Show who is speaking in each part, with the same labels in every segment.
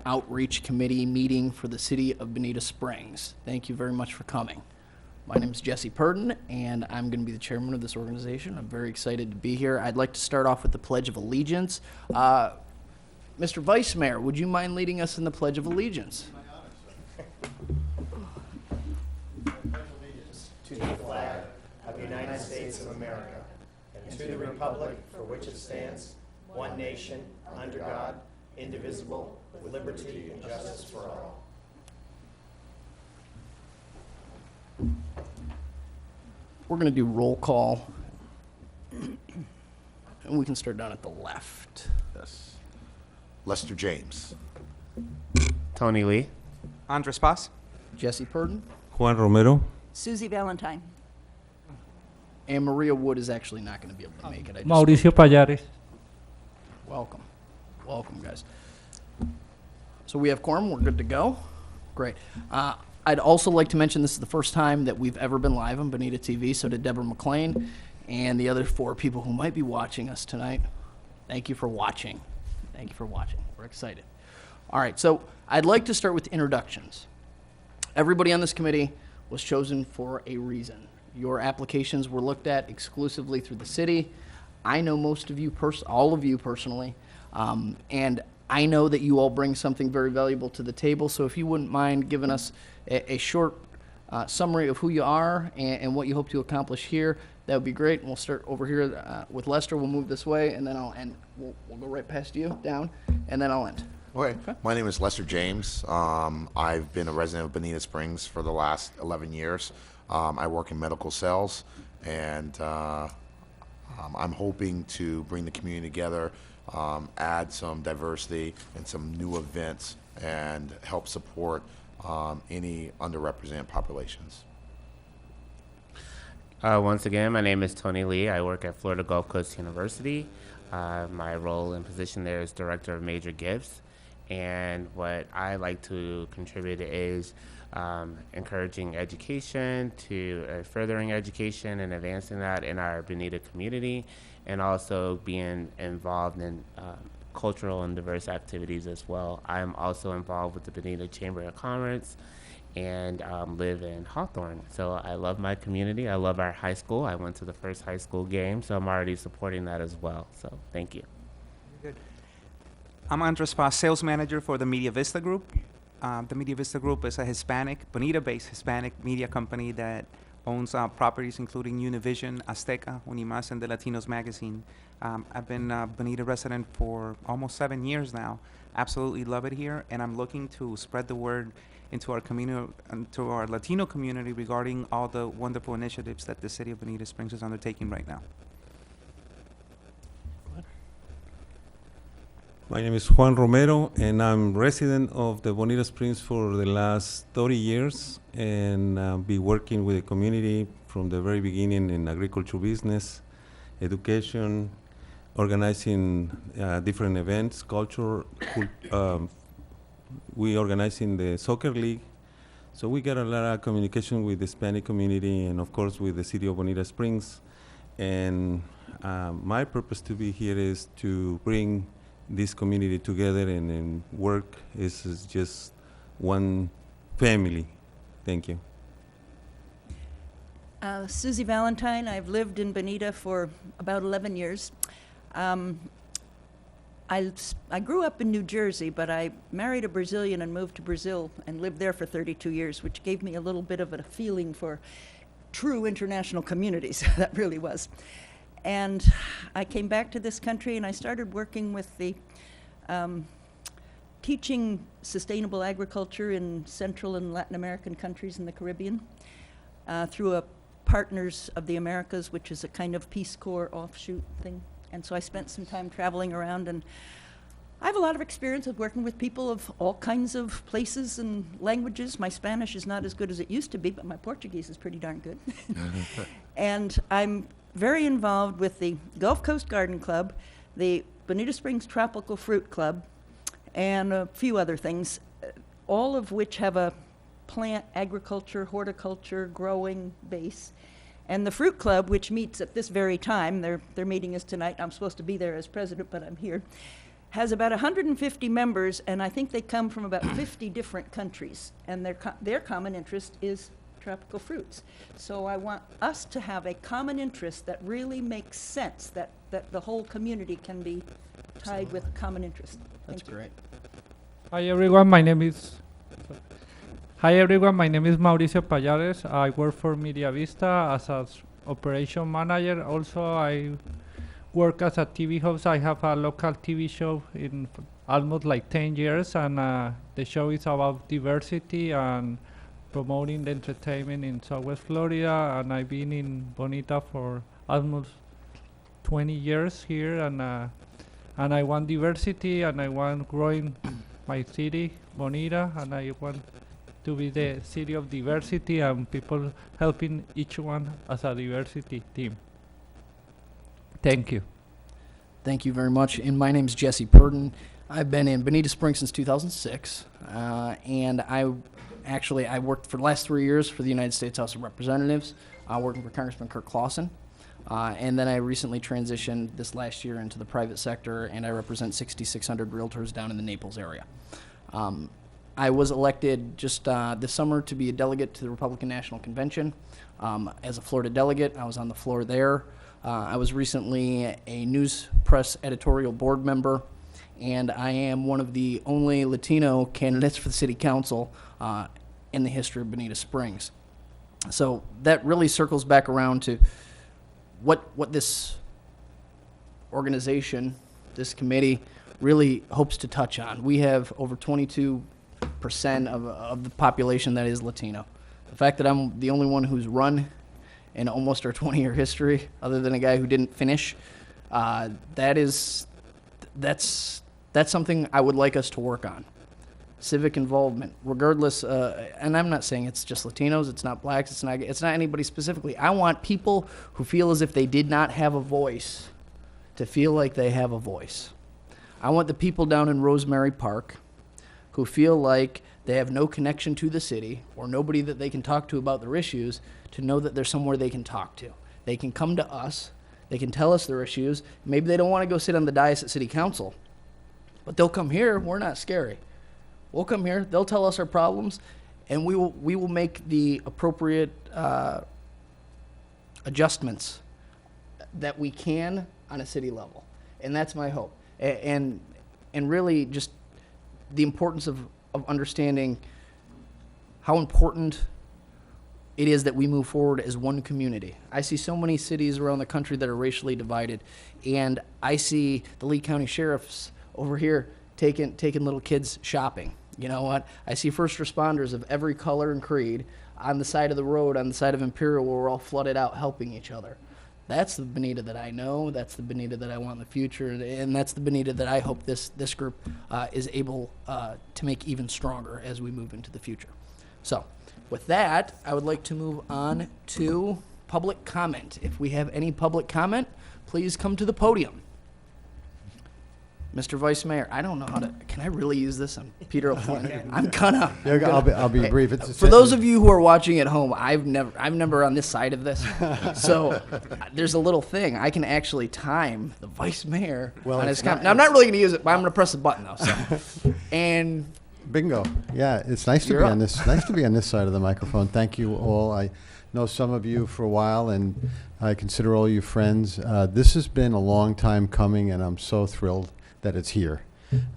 Speaker 1: Outreach Committee meeting for the city of Bonita Springs. Thank you very much for coming. My name is Jesse Purdon, and I'm going to be the chairman of this organization. I'm very excited to be here. I'd like to start off with the Pledge of Allegiance. Mr. Vice Mayor, would you mind leading us in the Pledge of Allegiance?
Speaker 2: To the flag of the United States of America, and to the republic for which it stands, one nation, under God, indivisible, with liberty and justice for all.
Speaker 1: We're going to do roll call, and we can start down at the left.
Speaker 3: Yes. Lester James.
Speaker 4: Tony Lee.
Speaker 5: Andres Paz.
Speaker 1: Jesse Purdon.
Speaker 6: Juan Romero.
Speaker 7: Susie Valentine.
Speaker 1: And Maria Wood is actually not going to be able to make it.
Speaker 6: Mauricio Payares.
Speaker 1: Welcome. Welcome, guys. So we have quorum. We're good to go. Great. I'd also like to mention this is the first time that we've ever been live on Bonita TV, so to Deborah McLean and the other 4 people who might be watching us tonight, thank you for watching. Thank you for watching. We're excited. All right, so I'd like to start with introductions. Everybody on this committee was chosen for a reason. Your applications were looked at exclusively through the city. I know most of you, all of you personally, and I know that you all bring something very valuable to the table, so if you wouldn't mind giving us a short summary of who you are and what you hope to accomplish here, that would be great. And we'll start over here with Lester. We'll move this way, and then I'll end. We'll go right past you, down, and then I'll end.
Speaker 3: Okay. My name is Lester James. I've been a resident of Bonita Springs for the last 11 years. I work in medical sales, and I'm hoping to bring the community together, add some diversity and some new events, and help support any underrepresented populations.
Speaker 4: Once again, my name is Tony Lee. I work at Florida Gulf Coast University. My role and position there is Director of Major Gifts. And what I like to contribute is encouraging education, to furthering education and advancing that in our Bonita community, and also being involved in cultural and diverse activities as well. I'm also involved with the Bonita Chamber of Commerce and live in Hawthorne. So I love my community. I love our high school. I went to the first high school game, so I'm already supporting that as well. So thank you.
Speaker 5: Good. I'm Andres Paz, sales manager for the Media Vista Group. The Media Vista Group is a Hispanic, Bonita-based Hispanic media company that owns properties including Univision, Azteca, Unimas, and the Latinos magazine. I've been a Bonita resident for almost 7 years now. Absolutely love it here, and I'm looking to spread the word into our community, to our Latino community regarding all the wonderful initiatives that the city of Bonita Springs is undertaking right now.
Speaker 6: My name is Juan Romero, and I'm resident of the Bonita Springs for the last 30 years, and be working with the community from the very beginning in agriculture business, education, organizing different events, culture. We organizing the soccer league, so we get a lot of communication with the Hispanic community and of course with the city of Bonita Springs. And my purpose to be here is to bring this community together and work is just one family. Thank you.
Speaker 7: Susie Valentine. I've lived in Bonita for about 11 years. I grew up in New Jersey, but I married a Brazilian and moved to Brazil and lived there for 32 years, which gave me a little bit of a feeling for true international communities. That really was. And I came back to this country and I started working with the teaching sustainable agriculture in Central and Latin American countries in the Caribbean through a Partners of the Americas, which is a kind of Peace Corps offshoot thing. And so I spent some time traveling around, and I have a lot of experience of working with people of all kinds of places and languages. My Spanish is not as good as it used to be, but my Portuguese is pretty darn good. And I'm very involved with the Gulf Coast Garden Club, the Bonita Springs Tropical Fruit Club, and a few other things, all of which have a plant agriculture, horticulture, growing base. And the Fruit Club, which meets at this very time, their meeting is tonight. I'm supposed to be there as president, but I'm here. has about 150 members, and I think they come from about 50 different countries, and their common interest is tropical fruits. So I want us to have a common interest that really makes sense, that the whole community can be tied with a common interest.
Speaker 1: That's
Speaker 7: Thank you.
Speaker 1: great.
Speaker 8: Hi everyone, my name is Mauricio Payares. I work for Media Vista as an operation manager. Also, I work as a TV host. I have a local TV show in almost like 10 years, and the show is about diversity and promoting the entertainment in Southwest Florida. And I've been in Bonita for almost 20 years here, and I want diversity, and I want growing my city, Bonita, and I want to be the city of diversity and people helping each one as a diversity team. Thank you.
Speaker 1: Thank you very much. And my name's Jesse Purden. I've been in Bonita Springs since 2006, and I worked for the last 3 years for the United States House of Representatives, working for Congressman Kirk Clausen. And then I recently transitioned this last year into the private sector, and I represent 6,600 realtors down in the Naples area. I was elected just this summer to be a delegate to the Republican National Convention. As a Florida delegate, I was on the floor there. I was recently a news press editorial board member, and I am one of the only Latino candidates for the city council in the history of Bonita Springs. So that really circles back around to what this organization, this committee, really hopes to touch on. We have over 22% of the population that is Latino. The fact that I'm the only one who's run in almost our 20-year history, other than a guy who didn't finish, that's something I would like us to work on. Civic involvement, regardless, and I'm not saying it's just Latinos, it's not blacks, it's not anybody specifically. I want people who feel as if they did not have a voice to feel like they have a voice. I want the people down in Rosemary Park who feel like they have no connection to the city or nobody that they can talk to about their issues to know that there's somewhere they can talk to. They can come to us, they can tell us their issues. Maybe they don't want to go sit on the dais at city council, but they'll come here. We're not scary. We'll come here, they'll tell us our problems, and we will make the appropriate adjustments that we can on a city level. And that's my hope. And really just the importance of understanding how important it is that we move forward as one community. I see so many cities around the country that are racially divided, and I see the Lee County sheriffs over here taking little kids shopping. You know what? I see first responders of every color and creed on the side of the road, on the side of Imperial, where we're all flooded out helping each other. That's the Bonita that I know. That's the Bonita that I want in the future, and that's the Bonita that I hope this group is able to make even stronger as we move into the future. So, with that, I would like to move on to public comment. If we have any public comment, please come to the podium. Mr. Vice Mayor, I don't know how to. Can I really use this? I'm Peter O'Flynn.
Speaker 9: I'll be brief. It's
Speaker 1: for those of you who are watching at home, I'm never on this side of this, so there's a little thing I can actually time the Vice Mayor on his comment. Now I'm not really going to use it, but I'm going to press the button though. So. And
Speaker 9: bingo. Yeah, it's nice to be on this. Nice to be on this side of the microphone. Thank you all. I know some of you for a while, and I consider all you friends. This has been a long time coming, and I'm so thrilled that it's here.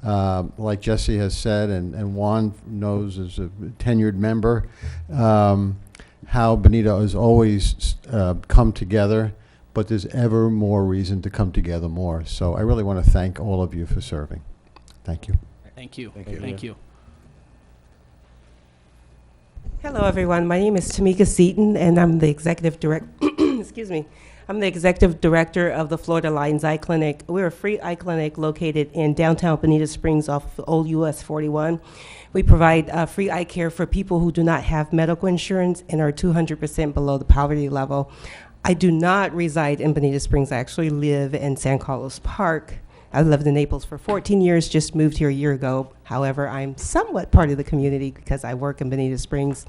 Speaker 9: Like Jesse has said, and Juan knows as a tenured member, how Bonita has always come together, but there's ever more reason to come together more. So I really want to thank all of you for serving. Thank you.
Speaker 1: Thank you. Thank you.
Speaker 10: Hello, everyone. My name is Tamika Seaton, and I'm the executive director. Excuse me. I'm the executive director of the Florida Lions Eye Clinic. We're a free eye clinic located in downtown Bonita Springs off Old US 41. We provide free eye care for people who do not have medical insurance and are 200% below the poverty level. I do not reside in Bonita Springs. I actually live in San Carlos Park. I lived in Naples for 14 years, just moved here a year ago. However, I'm somewhat part of the community because I work in Bonita Springs.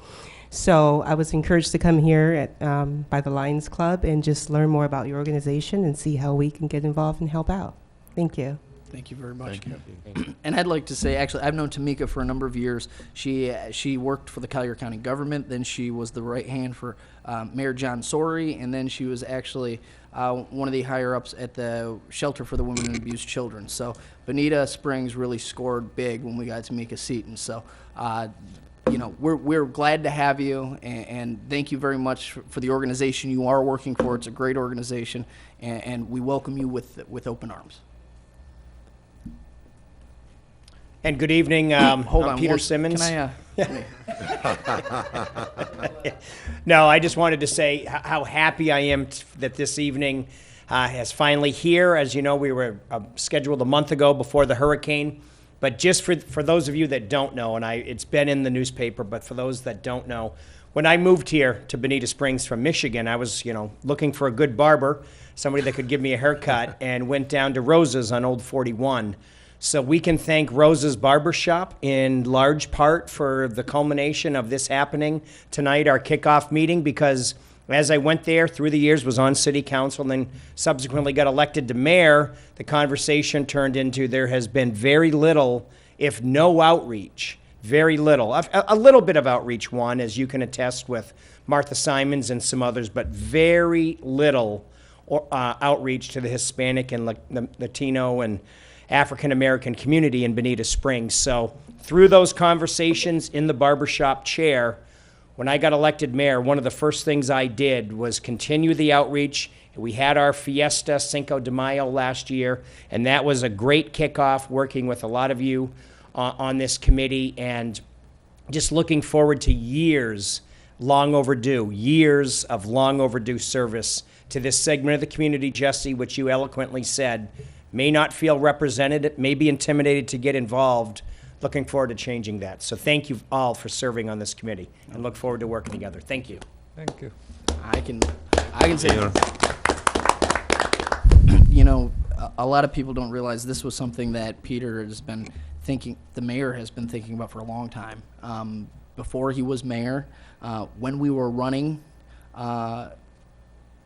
Speaker 10: So I was encouraged to come here by the Lions Club and just learn more about your organization and see how we can get involved and help out. Thank you.
Speaker 1: Thank you very much.
Speaker 3: Thank you.
Speaker 1: And I'd like to say, actually, I've known Tamika for a number of years. She worked for the Collier County government. Then she was the right hand for Mayor John Sorey, and then she was actually one of the higher ups at the shelter for the women and abused children. So Bonita Springs really scored big when we got Tamika Seaton. So. You know, we're glad to have you, and thank you very much for the organization you are working for. It's a great organization, and we welcome you with open arms.
Speaker 2: And good evening.
Speaker 1: Hold
Speaker 2: I'm
Speaker 1: on,
Speaker 2: Peter
Speaker 1: one-
Speaker 2: Simmons.
Speaker 1: Can
Speaker 2: No, I just wanted to say how happy I am that this evening is finally here. As you know, we were scheduled a month ago before the hurricane. But just for those of you that don't know, and it's been in the newspaper, but for those that don't know, when I moved here to Bonita Springs from Michigan, I was, looking for a good barber, somebody that could give me a haircut, and went down to Rose's on Old 41. So we can thank Rose's Barbershop in large part for the culmination of this happening tonight, our kickoff meeting, because as I went there through the years, was on city council, and then subsequently got elected to mayor, the conversation turned into there has been very little, if no outreach, very little. A little bit of outreach, one, as you can attest with Martha Simons and some others, but very little outreach to the Hispanic and Latino and African-American community in Bonita Springs. So through those conversations in the barbershop chair, when I got elected mayor, one of the first things I did was continue the outreach. We had our Fiesta Cinco de Mayo last year, and that was a great kickoff, working with a lot of you on this committee, and just looking forward to years of long overdue service to this segment of the community, Jesse, which you eloquently said, may not feel represented, may be intimidated to get involved. Looking forward to changing that. So thank you all for serving on this committee, and look forward to working together. Thank you.
Speaker 8: Thank you.
Speaker 1: I can say,
Speaker 6: Mayor.
Speaker 1: a lot of people don't realize this was something that Peter has been thinking, the mayor has been thinking about for a long time. Before he was mayor, when we were running,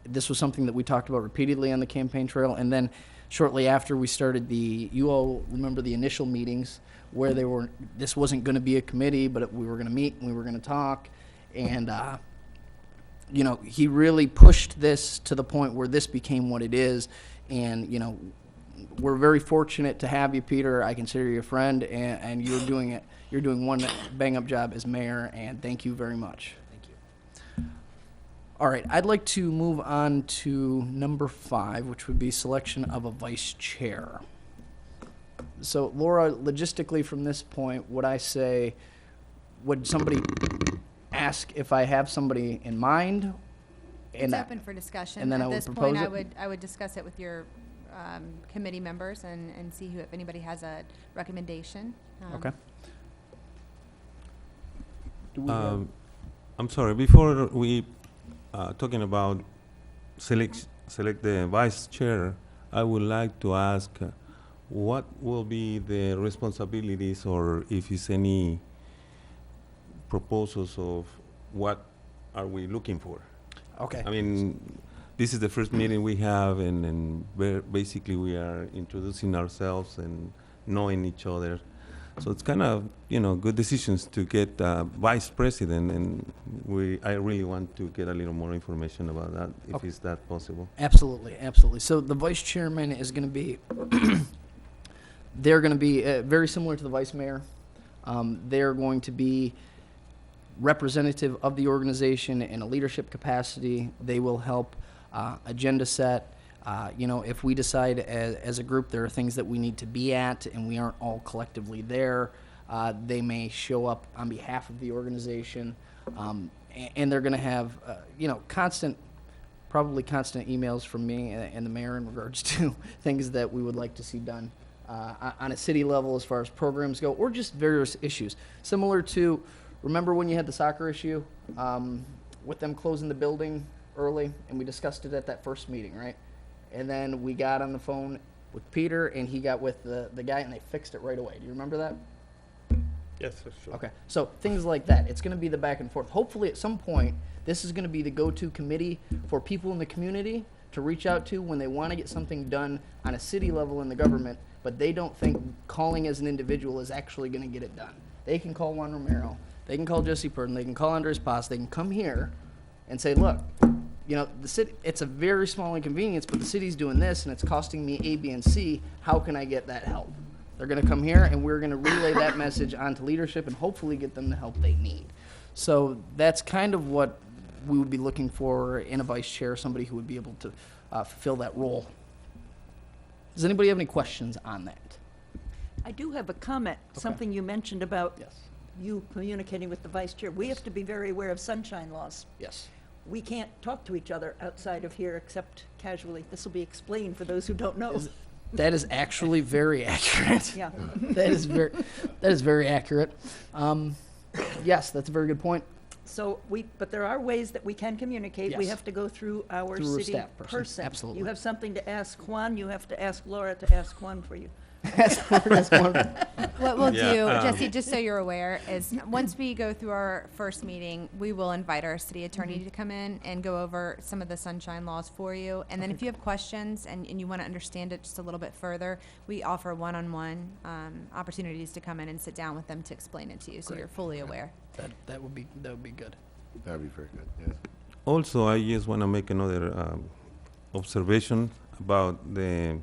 Speaker 1: this was something that we talked about repeatedly on the campaign trail, and then shortly after we started you all remember the initial meetings where this wasn't going to be a committee, but we were going to meet and we were going to talk. And, he really pushed this to the point where this became what it is. And, we're very fortunate to have you, Peter. I consider you a friend, and you're doing one bang-up job as mayor, and thank you very much. Thank you. All right, I'd like to move on to number 5, which would be selection of a vice chair. So, Laura, logistically from this point, would somebody ask if I have somebody in mind?
Speaker 11: It's open for discussion.
Speaker 1: And then
Speaker 11: At
Speaker 1: I would
Speaker 11: this
Speaker 1: propose
Speaker 11: point,
Speaker 1: it?
Speaker 11: I would discuss it with your committee members and see if anybody has a recommendation.
Speaker 1: Okay.
Speaker 6: I'm sorry, before we talking about select the vice chair, I would like to ask what will be the responsibilities, or if it's any proposals of what are we looking for?
Speaker 1: Okay.
Speaker 6: I mean, this is the first meeting we have, and basically we are introducing ourselves and knowing each other. So it's kind of, good decisions to get vice president, and I really want to get a little more information about that, if it's that possible.
Speaker 1: Absolutely, absolutely. So the vice chairman is going to be, they're going to be very similar to the vice mayor. They're going to be representative of the organization in a leadership capacity. They will help agenda set. If we decide as a group there are things that we need to be at and we aren't all collectively there, they may show up on behalf of the organization. And they're going to have, probably constant emails from me and the mayor in regards to things that we would like to see done on a city level as far as programs go, or just various issues. Similar to, remember when you had the soccer issue with them closing the building early, and we discussed it at that first meeting, right? And then we got on the phone with Peter, and he got with the guy, and they fixed it right away. Do you remember that?
Speaker 6: Yes, for sure.
Speaker 1: Okay, so things like that. It's going to be the back and forth. Hopefully, at some point, this is going to be the go-to committee for people in the community to reach out to when they want to get something done on a city level in the government, but they don't think calling as an individual is actually going to get it done. They can call Juan Romero, they can call Jesse Purdon, they can call Andres Paz, they can come here and say, look, you know, the city, it's a very small inconvenience, but the city's doing this and it's costing me A, B, and C. How can I get that help? They're going to come here and we're going to relay that message onto leadership and hopefully get them the help they need. So that's kind of what we would be looking for in a vice chair, somebody who would be able to fulfill that role. Does anybody have any questions on that?
Speaker 7: I do have a comment, something you mentioned about
Speaker 1: Yes.
Speaker 7: you communicating with the vice chair. We have to be very aware of sunshine laws.
Speaker 1: Yes.
Speaker 7: We can't talk to each other outside of here except casually. This will be explained for those who don't know.
Speaker 1: That is actually very accurate.
Speaker 7: Yeah.
Speaker 1: That is very accurate. Yes, that's a very good point.
Speaker 7: So but there are ways that we can communicate. We
Speaker 1: Yes.
Speaker 7: have to go through our
Speaker 1: Through a
Speaker 7: city
Speaker 1: staff person. Absolutely.
Speaker 7: You have something to ask Juan, you have to ask Laura to ask Juan for you.
Speaker 11: What we'll
Speaker 6: Yeah,
Speaker 11: do,
Speaker 6: um,
Speaker 11: Jesse, just so you're aware, is once we go through our first meeting, we will invite our city attorney to come in and go over some of the sunshine laws for you. And then if you have questions and you want to understand it just a little bit further, we offer one-on-one opportunities to come in and sit down with them to explain it to you, so you're fully aware.
Speaker 1: That would be good.
Speaker 3: That'd be very good, yeah.
Speaker 6: Also, I just want to make another observation about the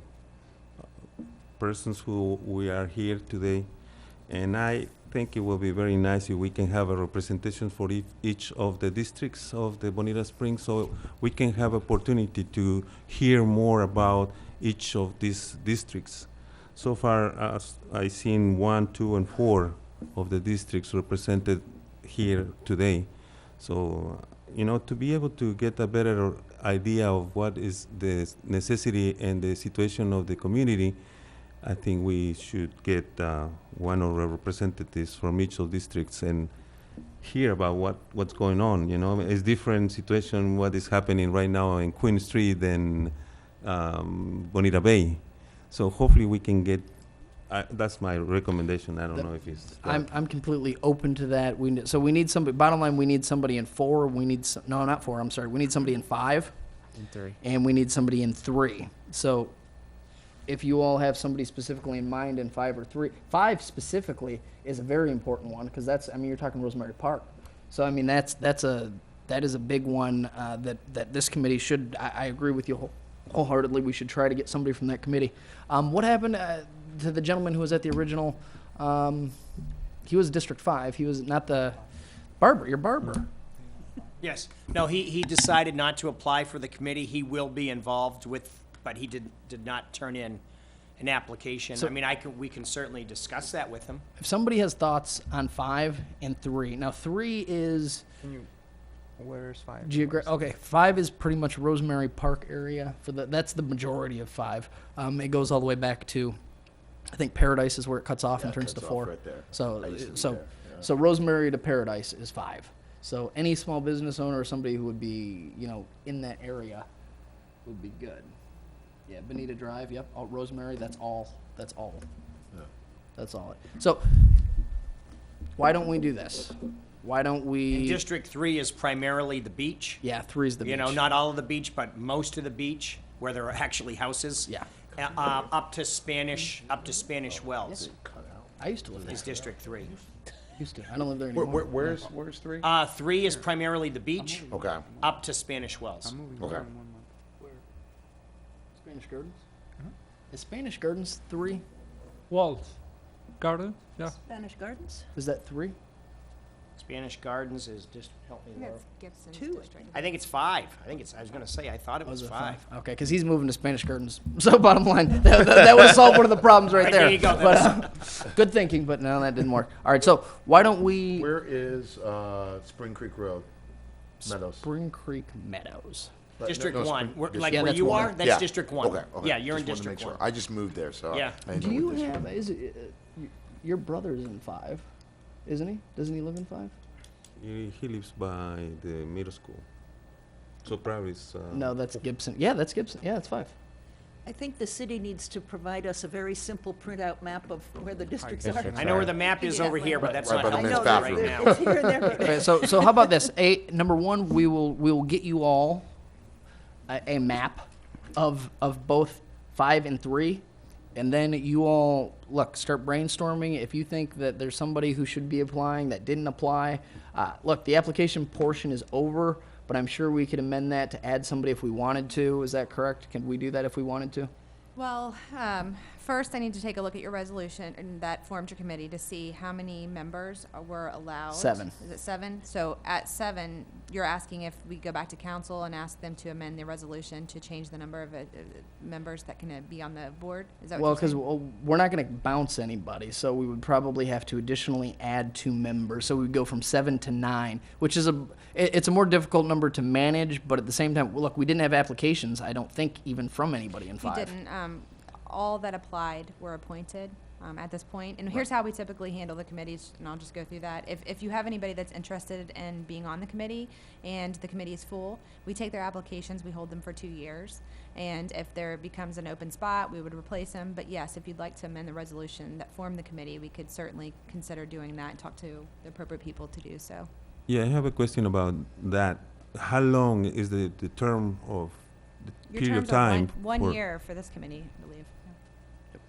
Speaker 6: persons who we are here today. And I think it will be very nice if we can have a representation for each of the districts of the Bonita Springs, so we can have opportunity to hear more about each of these districts. So far, as I've seen 1, 2, and 4 of the districts represented here today. So, you know, to be able to get a better idea of what is the necessity and the situation of the community, I think we should get one of our representatives from each of districts and hear about what's going on. You know, it's different situation what is happening right now in Queen Street than Bonita Bay. So hopefully we can get. That's my recommendation. I don't know if it's.
Speaker 1: I'm completely open to that. So we need somebody. Bottom line, we need somebody in 4. We need no, not 4. I'm sorry. We need somebody in 5.
Speaker 4: In 3.
Speaker 1: And we need somebody in 3. So if you all have somebody specifically in mind in 5 or 3, 5 specifically is a very important one, because that's, I mean, you're talking Rosemary Park. So I mean, that is a big one that this committee should. I agree with you wholeheartedly. We should try to get somebody from that committee. What happened to the gentleman who was at the original? He was District 5. He was not the Barber. You're Barber.
Speaker 2: Yes. No, he decided not to apply for the committee. He will be involved with, but he did not turn in an application.
Speaker 1: So-
Speaker 2: I mean, we can certainly discuss that with him.
Speaker 1: If somebody has thoughts on 5 and 3, now 3 is
Speaker 5: Where's 5?
Speaker 1: Okay, 5 is pretty much Rosemary Park area. That's the majority of 5. It goes all the way back to, I think Paradise is where it cuts off and turns to 4.
Speaker 3: Right there.
Speaker 1: So
Speaker 3: I used to be
Speaker 1: so
Speaker 3: there, yeah.
Speaker 1: so Rosemary to Paradise is 5. So any small business owner or somebody who would be, you know, in that area would be good. Yeah, Bonita Drive, yep, Rosemary, that's all. That's all. So why don't we do this? Why don't we?
Speaker 2: And District 3 is primarily the beach.
Speaker 1: Yeah, 3 is the beach.
Speaker 2: You know, not all of the beach, but most of the beach where there are actually houses.
Speaker 1: Yeah.
Speaker 2: Up to Spanish Wells
Speaker 1: I used to live there.
Speaker 2: is District 3.
Speaker 1: Used to. I don't live there anymore.
Speaker 3: Where's 3?
Speaker 2: 3 is primarily the beach,
Speaker 3: Okay,
Speaker 2: up to Spanish Wells.
Speaker 3: okay.
Speaker 1: Spanish Gardens? Is Spanish Gardens 3?
Speaker 8: Walls. Garden? Yeah.
Speaker 7: Spanish Gardens?
Speaker 1: Is that 3?
Speaker 2: Spanish Gardens is just, help me,
Speaker 11: I think
Speaker 2: Laura.
Speaker 11: that's Gibson's
Speaker 7: 2, I
Speaker 11: district.
Speaker 2: I think it's 5. I was gonna say, I thought it was 5.
Speaker 1: Okay, because he's moving to Spanish Gardens. So bottom line, that would solve one of the problems right
Speaker 2: Right,
Speaker 1: there.
Speaker 2: there you go.
Speaker 1: But, good thinking, but no, that didn't work. All right, so why don't we...
Speaker 3: Where is Spring Creek Road? Meadows.
Speaker 1: Spring Creek Meadows.
Speaker 2: District
Speaker 3: No,
Speaker 2: 1,
Speaker 3: Spring-
Speaker 2: where-
Speaker 3: District-
Speaker 2: like
Speaker 1: Yeah,
Speaker 2: where
Speaker 1: that's
Speaker 2: you
Speaker 1: one.
Speaker 2: are, that's
Speaker 3: Yeah.
Speaker 2: District 1.
Speaker 3: Okay, okay.
Speaker 2: Yeah, you're in
Speaker 3: Just wanted to make
Speaker 2: District
Speaker 3: sure.
Speaker 2: 1.
Speaker 3: I just moved there, so.
Speaker 2: Yeah.
Speaker 3: I didn't
Speaker 1: Do
Speaker 3: know
Speaker 1: you
Speaker 3: what district.
Speaker 1: have... Is it, your brother's in 5, isn't he? Doesn't he live in 5?
Speaker 6: He lives by the middle school. So probably it's.
Speaker 1: No, that's Gibson. Yeah, that's Gibson. Yeah, it's 5.
Speaker 7: I think the city needs to provide us a very simple printout map of where the districts are.
Speaker 2: I know where the map is over here, but that's
Speaker 3: Right
Speaker 2: not
Speaker 3: by the
Speaker 7: I
Speaker 3: men's
Speaker 2: helpful
Speaker 7: know,
Speaker 2: right
Speaker 3: bathroom.
Speaker 2: now.
Speaker 7: it's here and there, but
Speaker 1: Okay, so how about this? Number 1, we will get you all a map of both 5 and 3, and then you all start brainstorming. If you think that there's somebody who should be applying that didn't apply, the application portion is over, but I'm sure we could amend that to add somebody if we wanted to. Is that correct? Can we do that if we wanted to?
Speaker 11: Well, first I need to take a look at your resolution and that formed your committee to see how many members were allowed.
Speaker 1: 7.
Speaker 11: Is it 7? So at 7, you're asking if we go back to council and ask them to amend the resolution to change the number of members that can be on the board? Is that what
Speaker 1: Well,
Speaker 11: you're
Speaker 1: because
Speaker 11: saying?
Speaker 1: we're not going to bounce anybody, so we would probably have to additionally add 2 members. So we'd go from 7 to 9, which is it's a more difficult number to manage, but at the same time, look, we didn't have applications, I don't think, even from anybody in 5.
Speaker 11: We didn't. All that applied were appointed at this point. And here's how we typically handle the committees, and I'll just go through that. If you have anybody that's interested in being on the committee and the committee is full, we take their applications, we hold them for 2 years. And if there becomes an open spot, we would replace them. But yes, if you'd like to amend the resolution that formed the committee, we could certainly consider doing that and talk to the appropriate people to do so.
Speaker 6: Yeah, I have a question about that. How long is the term of the
Speaker 11: Your
Speaker 6: period of
Speaker 11: terms are
Speaker 6: time?
Speaker 11: one
Speaker 6: for-
Speaker 11: year for this committee, I believe.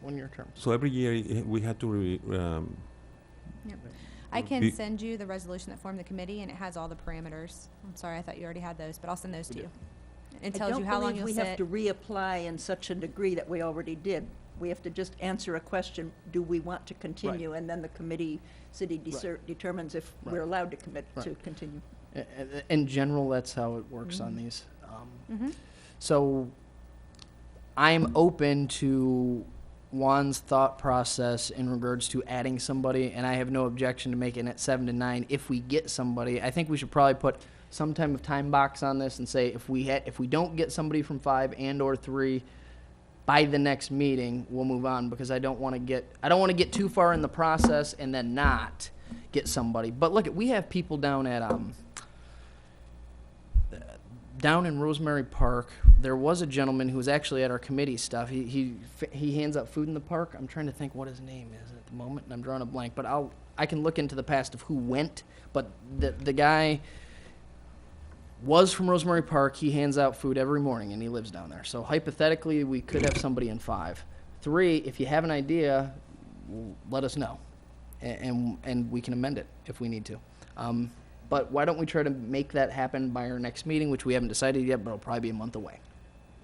Speaker 1: 1-year term.
Speaker 6: So every year we had to
Speaker 11: Yep. I can
Speaker 6: Be-
Speaker 11: send you the resolution that formed the committee, and it has all the parameters. I'm sorry, I thought you already had those, but I'll send those to you. It tells you how long you'll
Speaker 7: I don't believe we have
Speaker 11: sit.
Speaker 7: to reapply in such a degree that we already did. We have to just answer a question, do we want to continue? And then the city determines if we're
Speaker 1: Right.
Speaker 7: allowed to commit to
Speaker 1: Right.
Speaker 7: continue.
Speaker 1: In general, that's how it works on these.
Speaker 11: Mhm.
Speaker 1: So I'm open to Juan's thought process in regards to adding somebody, and I have no objection to making it 7 to 9 if we get somebody. I think we should probably put some type of time box on this and say if we don't get somebody from 5 and or 3 by the next meeting, we'll move on, because I don't want to get too far in the process and then not get somebody. But look, we have people down at down in Rosemary Park. There was a gentleman who was actually at our committee stuff. He hands out food in the park. I'm trying to think what his name is at the moment, and I'm drawing a blank. But I can look into the past of who went. But the guy was from Rosemary Park. He hands out food every morning, and he lives down there. So hypothetically, we could have somebody in 5. 3, if you have an idea, let us know, and we can amend it if we need to. But why don't we try to make that happen by our next meeting, which we haven't decided yet, but it'll probably be a month away.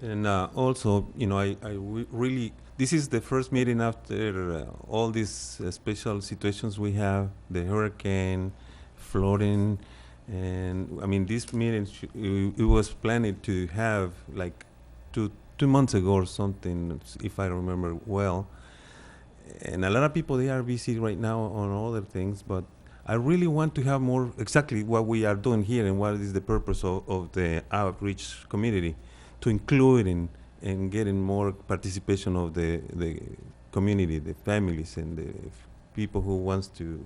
Speaker 6: And also, really, this is the first meeting after all these special situations we have, the hurricane, flooding, and I mean, this meeting, it was planned to have like two months ago or something, if I remember well. And a lot of people, they are busy right now on other things, but I really want to have more exactly what we are doing here and what is the purpose of the outreach community, to include and getting more participation of the community, the families, and the people who wants to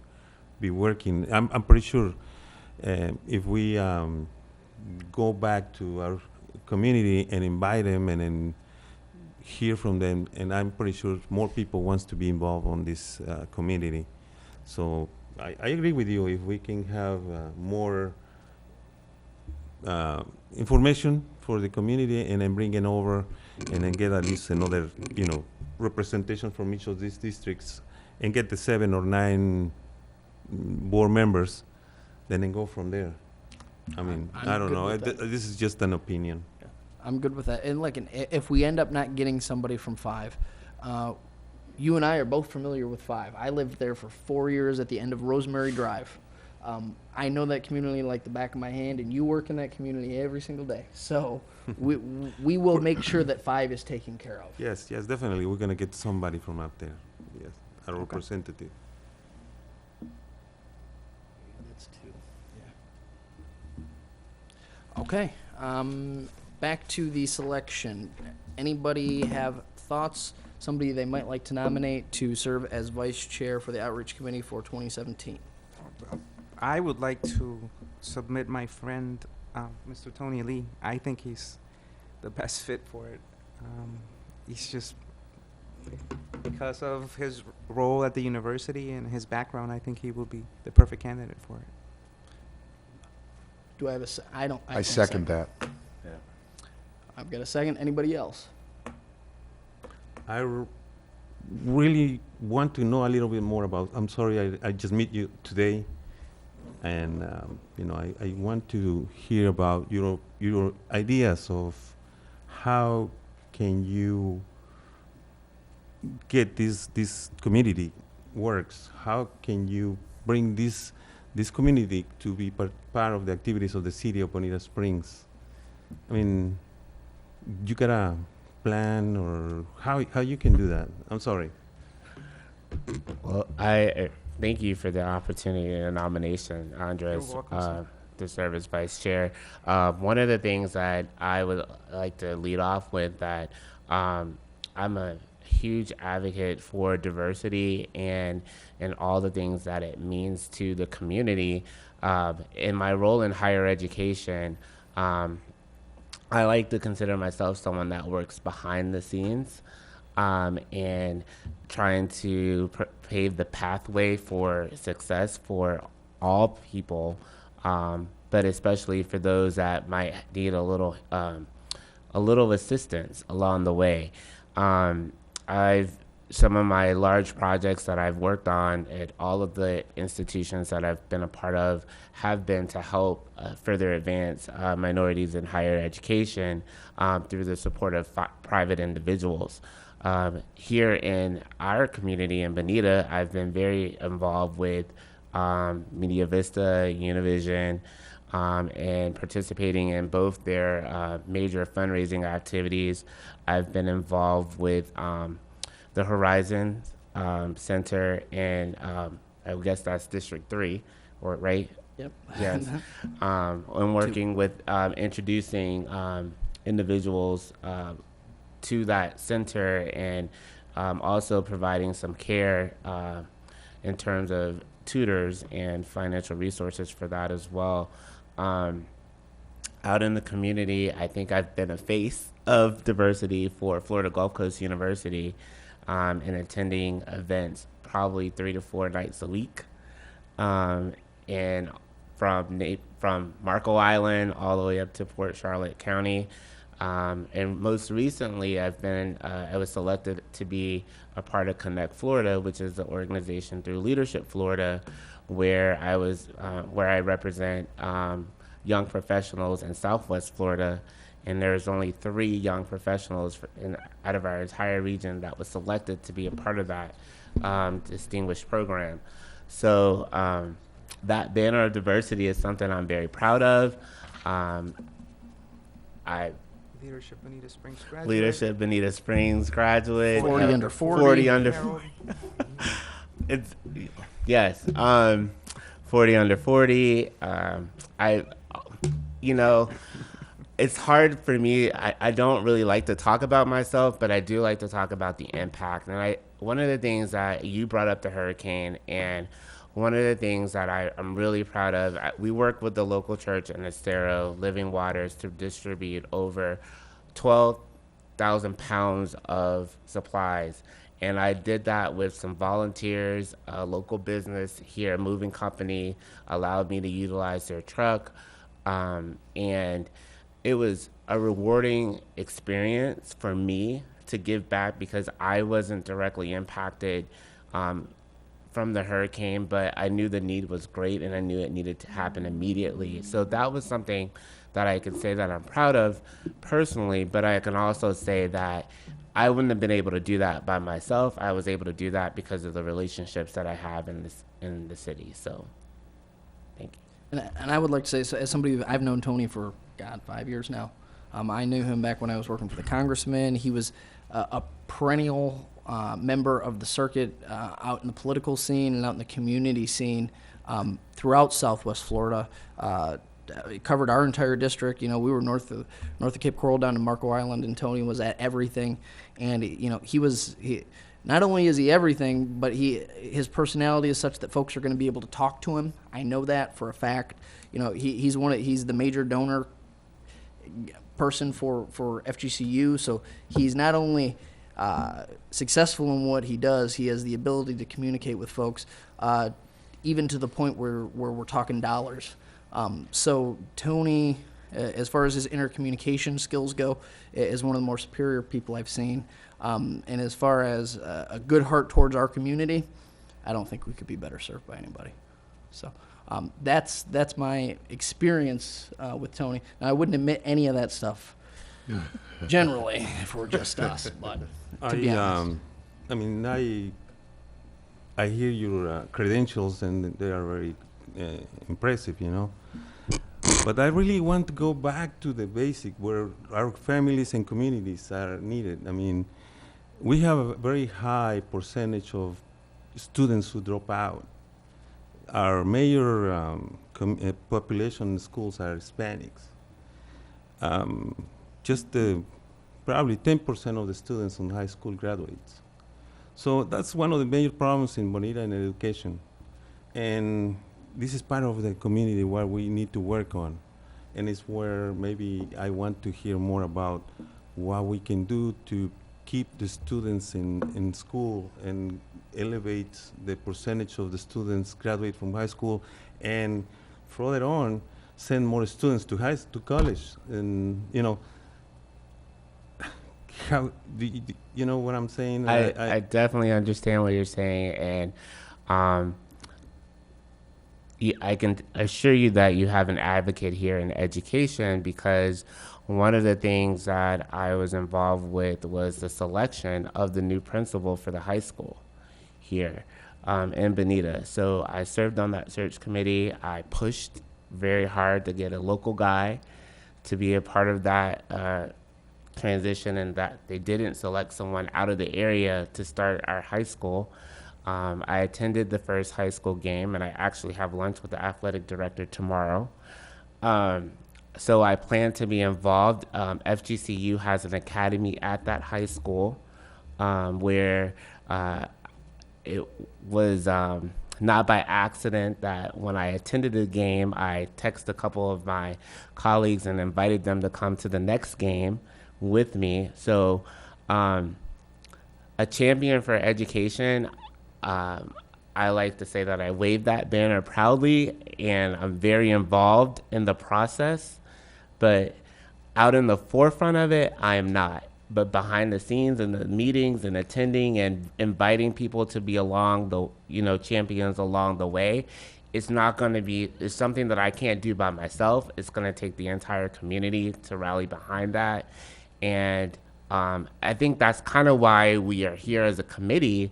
Speaker 6: be working. I'm pretty sure if we go back to our community and invite them and then hear from them, and I'm pretty sure more people wants to be involved on this community. So I agree with you. If we can have more information for the community and then bring it over and then get at least another, representation from each of these districts and get the 7 or 9 board members, then go from there. I mean,
Speaker 1: I'm
Speaker 6: I don't
Speaker 1: good
Speaker 6: know.
Speaker 1: with that.
Speaker 6: This is just an opinion.
Speaker 1: I'm good with that. And like, if we end up not getting somebody from 5, you and I are both familiar with 5. I lived there for 4 years at the end of Rosemary Drive. I know that community like the back of my hand, and you work in that community every single day. So we will make sure that 5 is taken care of.
Speaker 6: Yes, definitely. We're gonna get somebody from up there. Yes, a representative.
Speaker 1: That's 2. Yeah. Okay. Back to the selection. Anybody have thoughts? Somebody they might like to nominate to serve as vice chair for the outreach committee for 2017.
Speaker 5: I would like to submit my friend, Mr. Tony Lee. I think he's the best fit for it. He's just, because of his role at the university and his background, I think he will be the perfect candidate for it.
Speaker 1: Do I have a I don't.
Speaker 3: I second that.
Speaker 1: I've got a second. Anybody else?
Speaker 6: Really want to know a little bit more about. I'm sorry, I just meet you today, and I want to hear about your ideas of how can you get this community works. How can you bring this community to be part of the activities of the city of Bonita Springs? I mean, you got a plan, or how you can do that? I'm sorry.
Speaker 4: Well, I thank you for the opportunity and the nomination, Andres,
Speaker 5: You're welcome, sir.
Speaker 4: to serve as vice chair. One of the things that I would like to lead off with that I'm a huge advocate for diversity and all the things that it means to the community. In my role in higher education, I like to consider myself someone that works behind the scenes and trying to pave the pathway for success for all people, but especially for those that might need a little assistance along the way. Some of my large projects that I've worked on at all of the institutions that I've been a part of have been to help further advance minorities in higher education through the support of private individuals. Here in our community in Bonita, I've been very involved with Media Vista, Univision, and participating in both their major fundraising activities. I've been involved with the Horizon Center, and I guess that's District 3, right?
Speaker 1: Yep.
Speaker 4: Yes. And working with introducing individuals to that center, and also providing some care in terms of tutors and financial resources for that as well. Out in the community, I think I've been a face of diversity for Florida Gulf Coast University, and attending events probably 3 to 4 nights a week, and from Marco Island all the way up to Port Charlotte County. And most recently, I was selected to be a part of Connect Florida, which is the organization through Leadership Florida, where I represent young professionals in Southwest Florida. And there's only 3 young professionals out of our entire region that was selected to be a part of that distinguished program. So that banner of diversity is something I'm very proud of.
Speaker 5: Leadership Bonita Springs graduate.
Speaker 4: Leadership Bonita Springs graduate.
Speaker 1: 40 under 40.
Speaker 4: 40 under 40. It's yes. 40 under 40. It's hard for me. I don't really like to talk about myself, but I do like to talk about the impact. And one of the things that you brought up, the hurricane, and one of the things that I'm really proud of, we work with the local church in Estero, Living Waters, to distribute over 12,000 pounds of supplies. And I did that with some volunteers. A local business here, a moving company, allowed me to utilize their truck. And it was a rewarding experience for me to give back, because I wasn't directly impacted from the hurricane, but I knew the need was great, and I knew it needed to happen immediately. So that was something that I could say that I'm proud of personally, but I can also say that I wouldn't have been able to do that by myself. I was able to do that because of the relationships that I have in the city. So thank you.
Speaker 1: And I would like to say, so as somebody, I've known Tony for, 5 years now. I knew him back when I was working for the congressman. He was a perennial member of the circuit out in the political scene and out in the community scene throughout Southwest Florida. It covered our entire district. We were north of Cape Coral down to Marco Island, and Tony was at everything. And he not only is he everything, but his personality is such that folks are going to be able to talk to him. I know that for a fact. He's the major donor person for FGCU, so he's not only successful in what he does, he has the ability to communicate with folks, even to the point where we're talking dollars. So Tony, As far as his intercommunication skills go, is one of the more superior people I've seen. And as far as a good heart towards our community, I don't think we could be better served by anybody. So that's my experience with Tony. Now, I wouldn't admit any of that stuff generally if we're just us, but to be honest.
Speaker 6: I mean, I hear your credentials, and they are very impressive, you know. But I really want to go back to the basic, where our families and communities are needed. I mean, we have a very high percentage of students who drop out. Our major population in schools are Hispanics. Just probably 10% of the students in high school graduates. So that's one of the major problems in Bonita in education. And this is part of the community where we need to work on. And it's where maybe I want to hear more about what we can do to keep the students in school and elevate the percentage of the students graduate from high school, and further on, send more students to college. And, you know, how do you know what I'm saying?
Speaker 4: I definitely understand what you're saying, and I can assure you that you have an advocate here in education, because one of the things that I was involved with was the selection of the new principal for the high school here in Bonita. So I served on that search committee. I pushed very hard to get a local guy to be a part of that transition, and that they didn't select someone out of the area to start our high school. I attended the first high school game, and I actually have lunch with the athletic director tomorrow. So I plan to be involved. FGCU has an academy at that high school where it was not by accident that when I attended the game, I texted a couple of my colleagues and invited them to come to the next game with me. So a champion for education, I like to say that I wave that banner proudly, and I'm very involved in the process, but out in the forefront of it, I am not. But behind the scenes in the meetings and attending and inviting people to be along the, champions along the way, it's not going to be, it's something that I can't do by myself. It's going to take the entire community to rally behind that. And I think that's kind of why we are here as a committee,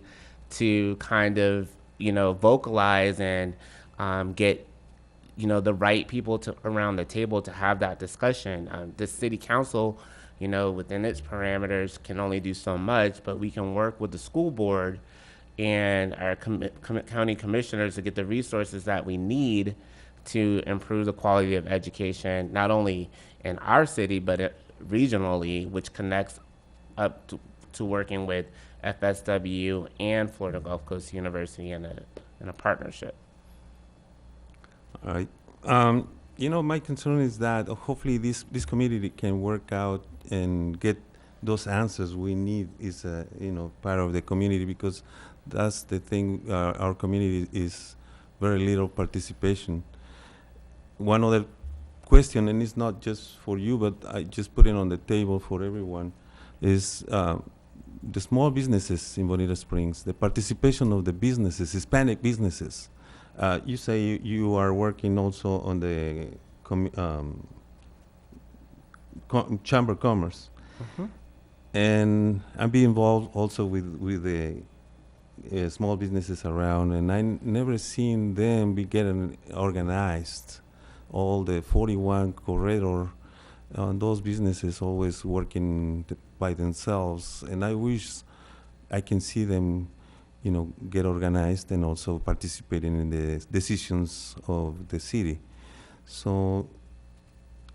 Speaker 4: to kind of, vocalize and get, the right people around the table to have that discussion. The city council, within its parameters can only do so much, but we can work with the school board and our county commissioners to get the resources that we need to improve the quality of education, not only in our city, but regionally, which connects up to working with FSW and Florida Gulf Coast University in a partnership.
Speaker 6: All right. My concern is that hopefully this community can work out and get those answers we need is, part of the community, because that's the thing, our community is very little participation. One other question, and it's not just for you, but I just put it on the table for everyone, is the small businesses in Bonita Springs, the participation of the businesses, Hispanic businesses. You say you are working also on the Chamber of Commerce.
Speaker 4: Mm-hmm.
Speaker 6: And I'm being involved also with the small businesses around, and I never seen them be getting organized. All the 41 corridor, those businesses always working by themselves, and I wish I can see them, get organized and also participating in the decisions of the city. So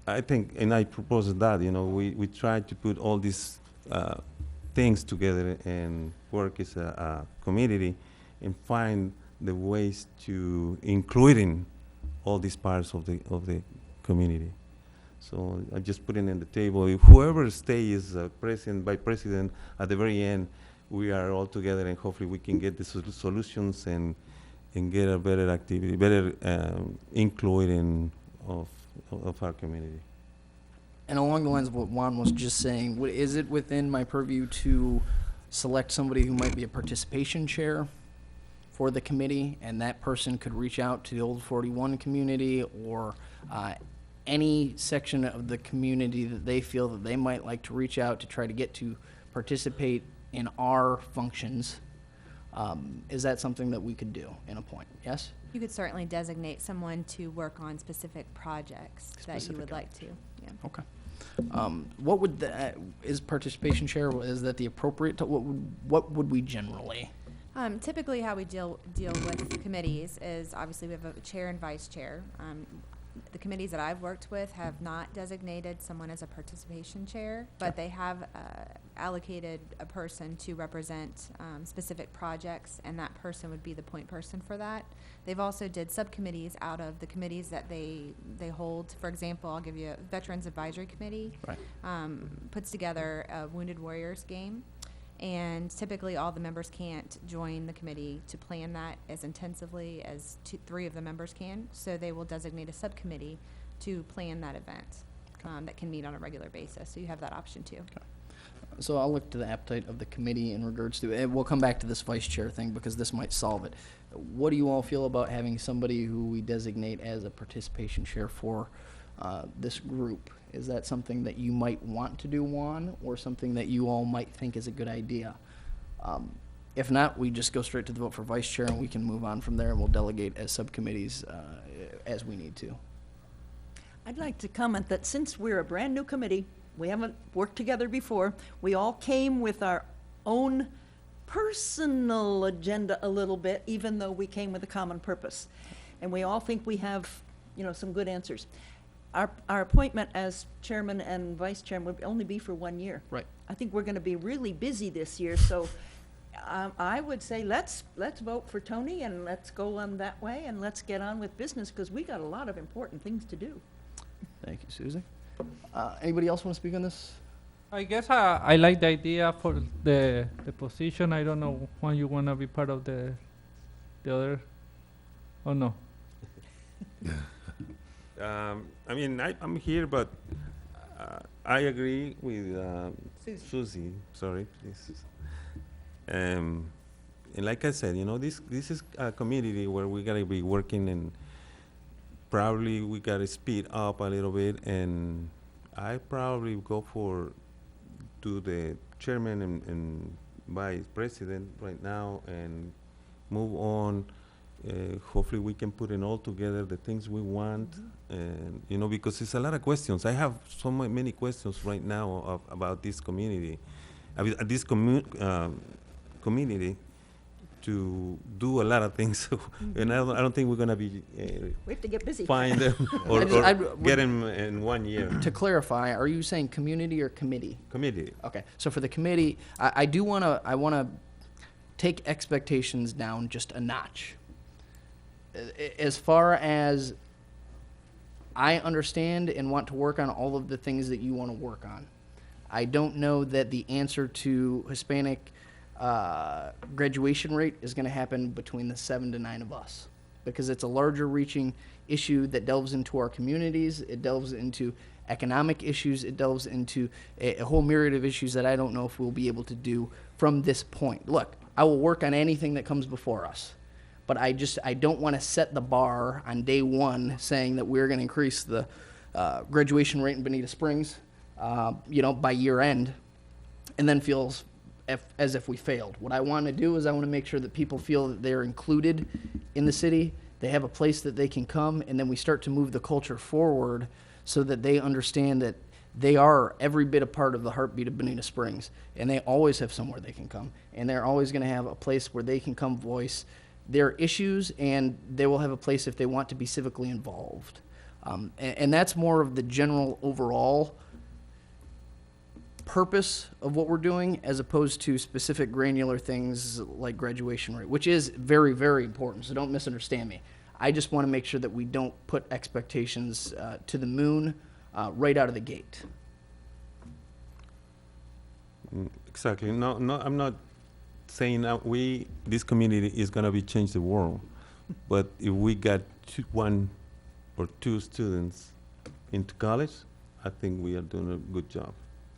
Speaker 6: I think, and I propose that, we try to put all these things together and work as a community and find the ways to including all these parts of the community. So I just put it on the table. If whoever stays president by president, at the very end, we are all together, and hopefully we can get the solutions and get a better activity, better including of our community.
Speaker 1: And along the lines of what Juan was just saying, is it within my purview to select somebody who might be a participation chair for the committee, and that person could reach out to the Old 41 community or any section of the community that they feel that they might like to reach out to try to get to participate in our functions? Is that something that we could do in a point? Yes?
Speaker 11: You could certainly designate someone to work on specific projects that you
Speaker 1: Specific
Speaker 11: would like to, yeah.
Speaker 1: Okay. What would is participation chair, is that the appropriate, what would we generally?
Speaker 11: Typically, how we deal with committees is obviously we have a chair and vice chair. The committees that I've worked with have not designated someone as a participation chair, but they have allocated a person to represent specific projects, and that person would be the point person for that. They've also did subcommittees out of the committees that they hold. For example, I'll give you a Veterans Advisory Committee.
Speaker 1: Right.
Speaker 11: Puts together a Wounded Warriors game. And typically, all the members can't join the committee to plan that as intensively as 3 of the members can. So they will designate a subcommittee to plan that event that can meet on a regular basis. So you have that option too.
Speaker 1: Okay. So I'll look to the appetite of the committee in regards to, and we'll come back to this vice chair thing because this might solve it. What do you all feel about having somebody who we designate as a participation chair for this group? Is that something that you might want to do, Juan, or something that you all might think is a good idea? If not, we just go straight to the vote for vice chair, and we can move on from there, and we'll delegate as subcommittees as we need to.
Speaker 7: I'd like to comment that since we're a brand-new committee, we haven't worked together before, we all came with our own personal agenda a little bit, even though we came with a common purpose. And we all think we have, some good answers. Our appointment as chairman and vice chairman would only be for 1 year.
Speaker 1: Right.
Speaker 7: I think we're going to be really busy this year, so I would say let's vote for Tony and let's go on that way and let's get on with business because we got a lot of important things to do.
Speaker 1: Thank you, Susie. Anybody else want to speak on this?
Speaker 8: I guess I like the idea for the position. I don't know when you want to be part of the other, or no?
Speaker 6: I'm here, but I agree with Susie. Sorry, please. And like I said, this is a community where we gotta be working, and probably we gotta speed up a little bit. And I probably go to the chairman and vice president right now, and move on. Hopefully we can put it all together, the things we want, and because it's a lot of questions. I have so many questions right now about this community, this community to do a lot of things, and I don't think we're gonna be
Speaker 7: We have to get busy.
Speaker 6: find them or get them in 1 year.
Speaker 1: To clarify, are you saying community or committee?
Speaker 6: Committee.
Speaker 1: Okay, so for the committee, I want to take expectations down just a notch. As far as I understand and want to work on all of the things that you want to work on, I don't know that the answer to Hispanic graduation rate is going to happen between the 7 to 9 of us, because it's a larger reaching issue that delves into our communities, it delves into economic issues, it delves into a whole myriad of issues that I don't know if we'll be able to do from this point. Look, I will work on anything that comes before us, but I don't want to set the bar on day one saying that we're going to increase the graduation rate in Bonita Springs, by year end, and then feels as if we failed. What I want to do is I want to make sure that people feel that they're included in the city, they have a place that they can come, and then we start to move the culture forward so that they understand that they are every bit a part of the heartbeat of Bonita Springs, and they always have somewhere they can come, and they're always going to have a place where they can come voice their issues, and they will have a place if they want to be civically involved. And that's more of the general overall purpose of what we're doing, as opposed to specific granular things like graduation rate, which is very, very important, so don't misunderstand me. I just want to make sure that we don't put expectations to the moon right out of the gate.
Speaker 6: Exactly. No, I'm not saying that this community is going to be change the world, but if we got 1 or 2 students into college, I think we are doing a good job.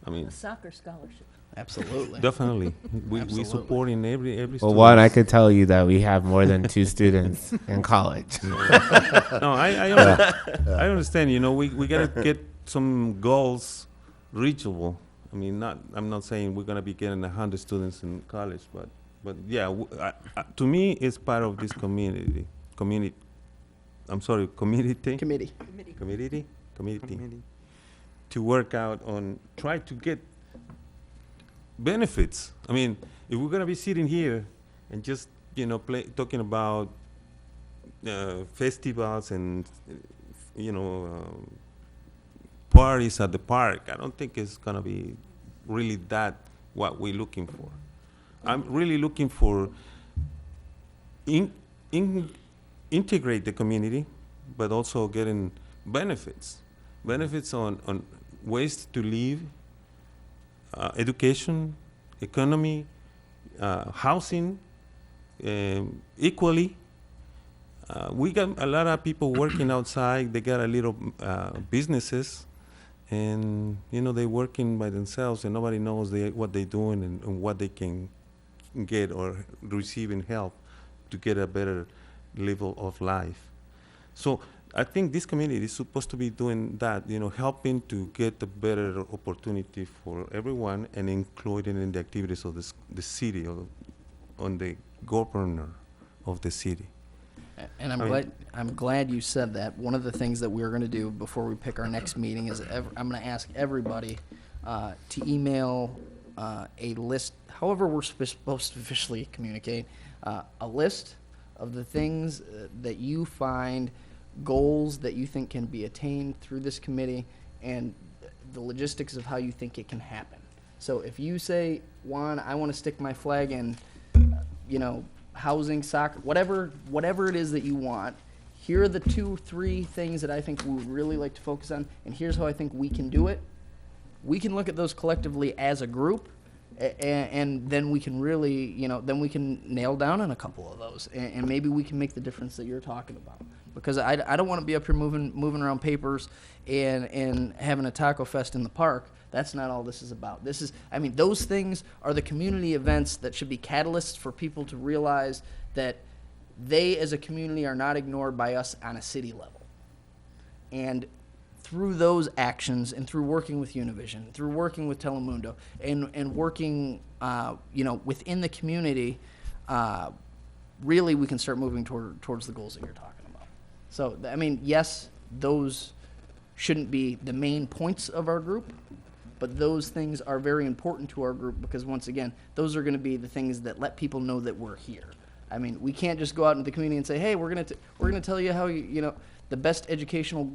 Speaker 6: I mean,
Speaker 7: A soccer scholarship.
Speaker 1: Absolutely.
Speaker 6: definitely, we
Speaker 1: Absolutely.
Speaker 6: support in every
Speaker 4: Well,
Speaker 6: student.
Speaker 4: one, I could tell you that we have more than 2 students in college.
Speaker 6: No, I understand. You know, we gotta get some goals reachable. I mean, I'm not saying we're gonna be getting 100 students in college, but yeah, to me, it's part of this community. I'm sorry, community.
Speaker 1: Committee.
Speaker 6: Community. To work out on try to get benefits. I mean, if we're gonna be sitting here and just talking about festivals and parties at the park, I don't think it's gonna be really that what we're looking for. I'm really looking for integrate the community, but also getting benefits on ways to live, education, economy, housing, equally. We got a lot of people working outside. They got a little businesses, and they're working by themselves, and nobody knows what they're doing and what they can get or receive in help to get a better level of life. So I think this community is supposed to be doing that, helping to get a better opportunity for everyone and including in the activities of the city or on the governor of the city.
Speaker 1: And I'm glad you said that. One of the things that we're going to do before we pick our next meeting is I'm going to ask everybody to email a list, however we're supposed to officially communicate, a list of the things that you find, goals that you think can be attained through this committee, and the logistics of how you think it can happen. So if you say, Juan, I want to stick my flag in, housing, soccer, whatever it is that you want, here are the 2-3 things that I think we would really like to focus on, and here's how I think we can do it. We can look at those collectively as a group, and then we can really, then we can nail down on a couple of those, and maybe we can make the difference that you're talking about. Because I don't want to be up here moving around papers and having a taco fest in the park. That's not all this is about. Those things are the community events that should be catalysts for people to realize that they as a community are not ignored by us on a city level. And through those actions and through working with Univision, through working with Telemundo, and working within the community, really we can start moving towards the goals that you're talking about. So, yes, those shouldn't be the main points of our group, but those things are very important to our group because, once again, those are going to be the things that let people know that we're here. We can't just go out into the community and say, hey, we're going to tell you how the best educational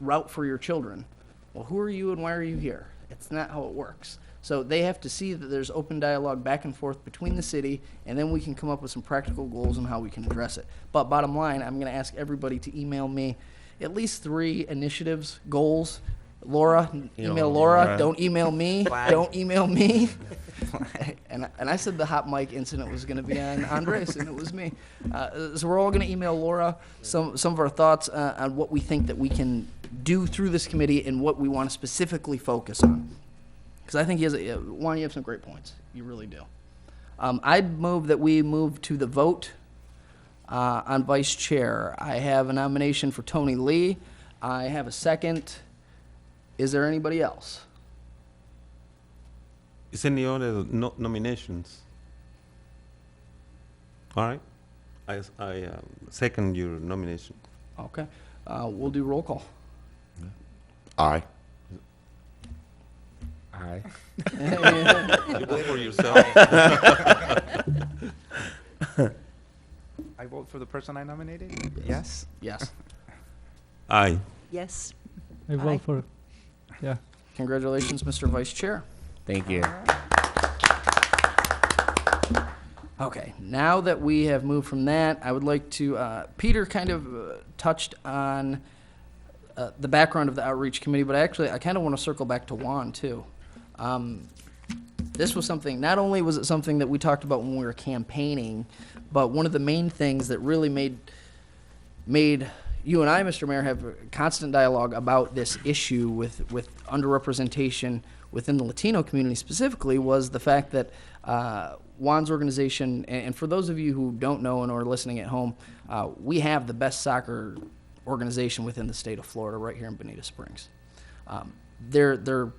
Speaker 1: route for your children. Well, who are you and why are you here? It's not how it works. So they have to see that there's open dialogue back and forth between the city, and then we can come up with some practical goals on how we can address it. But bottom line, I'm going to ask everybody to email me at least 3 initiatives, goals. Laura, email Laura. Don't email me. Don't email me. And I said the hot mic incident was going to be on Andres, and it was me. So we're all going to email Laura some of our thoughts on what we think that we can do through this committee and what we want to specifically focus on. Because I think Juan, you have some great points. You really do. I'd move that we move to the vote on vice chair. I have a nomination for Tony Lee. I have a second. Is there anybody else?
Speaker 6: Is any other nominations? All right. I second your nomination.
Speaker 1: Okay. We'll do roll call.
Speaker 3: Aye.
Speaker 4: Aye.
Speaker 6: You vote for yourself.
Speaker 5: I vote for the person I nominated? Yes?
Speaker 1: Yes.
Speaker 6: Aye.
Speaker 7: Yes.
Speaker 8: I
Speaker 7: Aye.
Speaker 8: vote for, yeah.
Speaker 1: Congratulations, Mr. Vice Chair.
Speaker 4: Thank you.
Speaker 1: Okay, now that we have moved from that, I would like to, Peter kind of touched on the background of the outreach committee, but I kind of want to circle back to Juan, too. This was something, not only was it something that we talked about when we were campaigning, but one of the main things that really made you and I, Mr. Mayor, have a constant dialogue about this issue with underrepresentation within the Latino community specifically was the fact that Juan's organization, and for those of you who don't know and are listening at home, we have the best soccer organization within the state of Florida right here in Bonita Springs. They're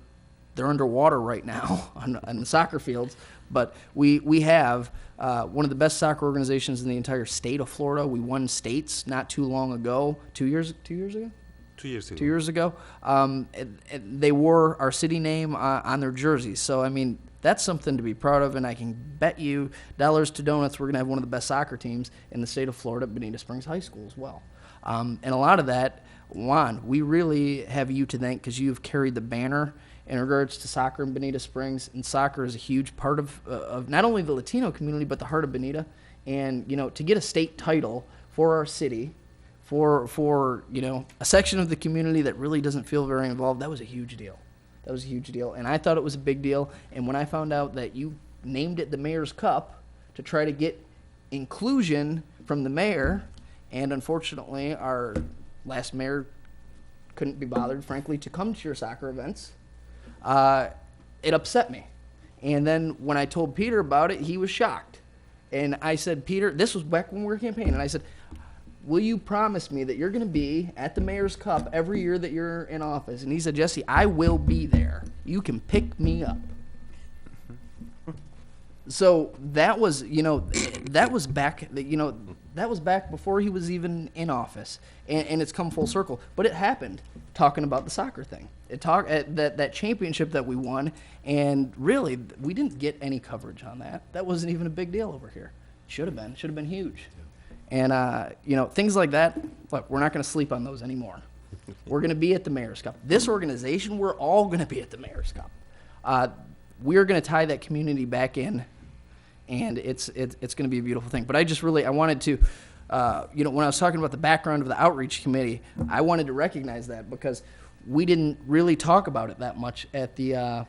Speaker 1: underwater right now on the soccer fields, but we have one of the best soccer organizations in the entire state of Florida. We won states not too long ago, 2 years ago?
Speaker 6: 2 years ago.
Speaker 1: 2 years ago. They wore our city name on their jerseys. So, I mean, that's something to be proud of, and I can bet you dollars to donuts we're going to have one of the best soccer teams in the state of Florida, Bonita Springs High School as well. And a lot of that, Juan, we really have you to thank because you've carried the banner in regards to soccer in Bonita Springs, and soccer is a huge part of not only the Latino community, but the heart of Bonita. And, you know, to get a state title for our city, for you know, a section of the community that really doesn't feel very involved, that was a huge deal. That was a huge deal, and I thought it was a big deal. And when I found out that you named it the Mayor's Cup to try to get inclusion from the mayor, and unfortunately our last mayor couldn't be bothered, frankly, to come to your soccer events, it upset me. And then when I told Peter about it, he was shocked. And I said, Peter, this was back when we were campaigning, and I said, will you promise me that you're going to be at the Mayor's Cup every year that you're in office? And he said, Jesse, I will be there. You can pick me up. So that was, you know, that was back, you know, that was back before he was even in office, and it's come full circle. But it happened talking about the soccer thing. It that championship that we won, and really we didn't get any coverage on that. That wasn't even a big deal over here. Should have been huge. And you know, things like that. Look, we're not going to sleep on those anymore. We're going to be at the Mayor's Cup. This organization, we're all going to be at the Mayor's Cup. We're going to tie that community back in, and it's going to be a beautiful thing. But I wanted to, you know, when I was talking about the background of the outreach committee, I wanted to recognize that because we didn't really talk about it that much at the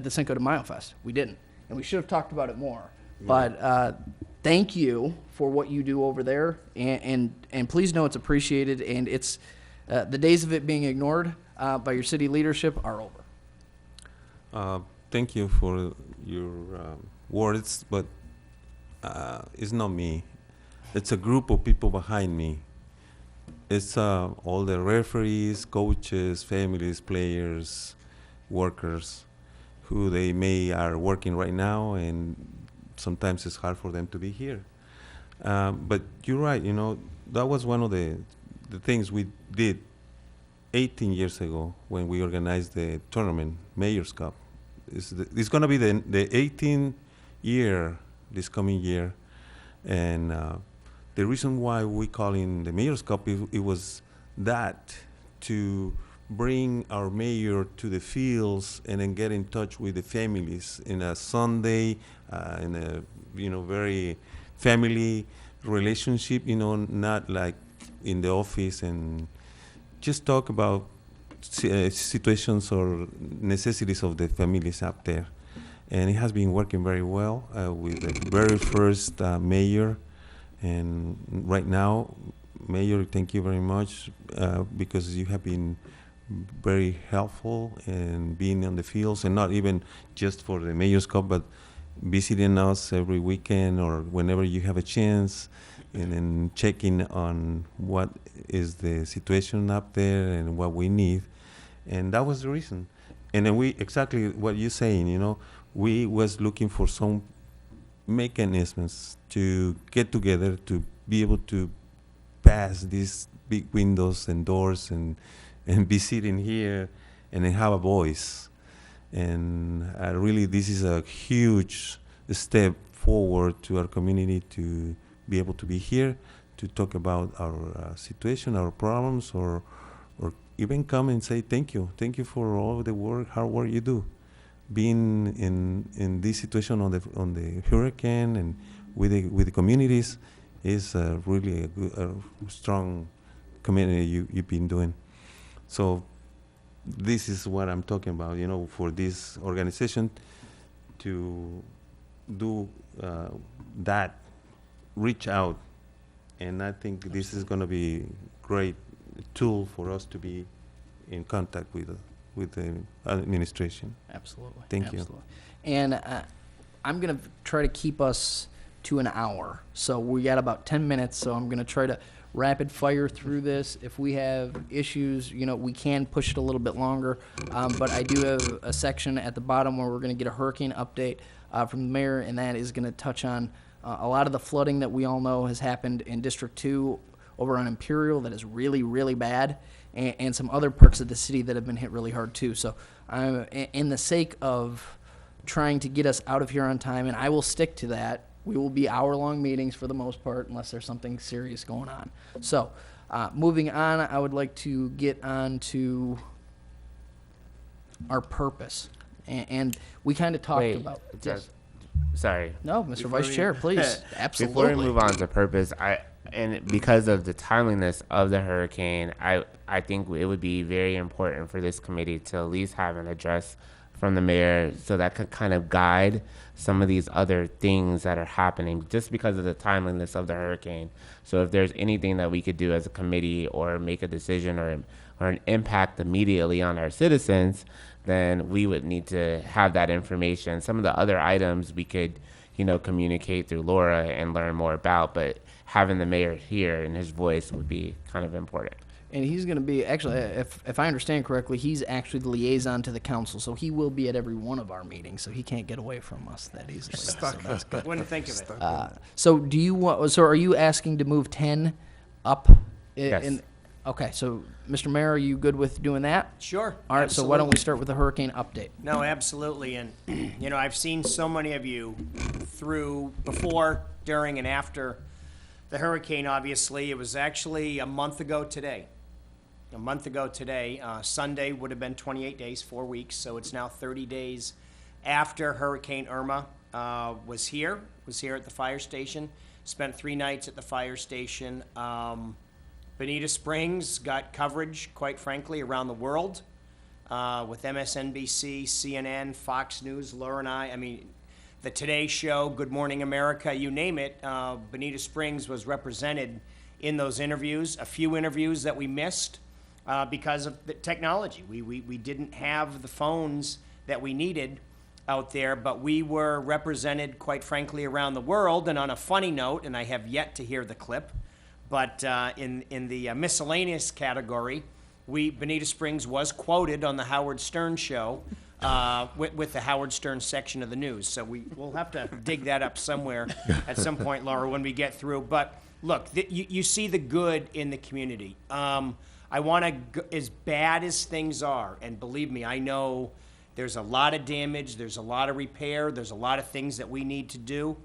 Speaker 1: Cinco de Mayo Fest. We didn't, and we should have talked about it more. But thank you for what you do over there, and please know it's appreciated. And it's the days of it being ignored by your city leadership are over.
Speaker 6: Thank you for your words, but it's not me. It's a group of people behind me. It's all the referees, coaches, families, players, workers, who they may are working right now, and sometimes it's hard for them to be here. But you're right, you know, that was one of the things we did 18 years ago when we organized the tournament, Mayor's Cup. It's going to be the 18th year this coming year, and the reason why we call it the Mayor's Cup, it was that to bring our mayor to the fields and then get in touch with the families in a Sunday, in a, you know, very family relationship, you know, not like in the office, and just talk about situations or necessities of the families up there. And it has been working very well with the very first mayor. And right now, Mayor, thank you very much because you have been very helpful in being on the fields, and not even just for the Mayor's Cup, but visiting us every weekend or whenever you have a chance, and then checking on what is the situation up there and what we need. And that was the reason. And then we, exactly what you're saying, you know, we was looking for some mechanisms to get together to be able to pass these big windows and doors and be sitting here and then have a voice. And really, this is a huge step forward to our community to be able to be here to talk about our situation, our problems, or even come and say thank you for all the work, hard work you do. Being in this situation on the hurricane and with the communities is really a good, strong community you've been doing. So this is what I'm talking about, you know, for this organization to do that, reach out, and I think this is going to be great tool for us to be in contact with the administration.
Speaker 1: Absolutely.
Speaker 6: Thank you.
Speaker 1: Absolutely. And I'm going to try to keep us to an hour. So we got about 10 minutes, so I'm going to try to rapid fire through this. If we have issues, we can push it a little bit longer. But I do have a section at the bottom where we're going to get a hurricane update from the mayor, and that is going to touch on a lot of the flooding that we all know has happened in District 2 over on Imperial that is really, really bad, and some other parts of the city that have been hit really hard too. So in the sake of trying to get us out of here on time, and I will stick to that, we will be hour-long meetings for the most part unless there's something serious going on. So moving on, I would like to get on to our purpose. And we kind of talked about this.
Speaker 4: Sorry.
Speaker 1: No, Mr. Vice Chair, please. Absolutely.
Speaker 4: Before we move on to purpose, and because of the timeliness of the hurricane, I think it would be very important for this committee to at least have an address from the mayor so that could kind of guide some of these other things that are happening just because of the timeliness of the hurricane. So if there's anything that we could do as a committee or make a decision or an impact immediately on our citizens, then we would need to have that information. Some of the other items we could, communicate through Laura and learn more about, but having the mayor here and his voice would be kind of important.
Speaker 1: And he's going to be, actually, if I understand correctly, he's actually the liaison to the council, so he will be at every one of our meetings, so he can't get away from us that easily. So that's good.
Speaker 2: Wouldn't think of it.
Speaker 1: So do you want? So are you asking to move 10 up?
Speaker 4: Yes.
Speaker 1: Okay. So, Mr. Mayor, are you good with doing that?
Speaker 2: Sure.
Speaker 1: All right.
Speaker 2: absolutely.
Speaker 1: So why don't we start with the hurricane update?
Speaker 2: No, absolutely. And, I've seen so many of you through before, during, and after the hurricane, obviously. It was actually a month ago today. Sunday would have been 28 days, 4 weeks. So it's now 30 days after Hurricane Irma was here at the fire station. Spent 3 nights at the fire station. Bonita Springs got coverage, quite frankly, around the world with MSNBC, CNN, Fox News, Laura and I mean, the Today Show, Good Morning America, you name it. Bonita Springs was represented in those interviews. A few interviews that we missed because of the technology. We didn't have the phones that we needed out there, but we were represented, quite frankly, around the world. And on a funny note, and I have yet to hear the clip, but in the miscellaneous category, Bonita Springs was quoted on the Howard Stern show with the Howard Stern section of the news. So we'll have to dig that up somewhere at some point, Laura, when we get through. But look, you see the good in the community. I want to, as bad as things are, and believe me, I know there's a lot of damage, there's a lot of repair, there's a lot of things that we need to do.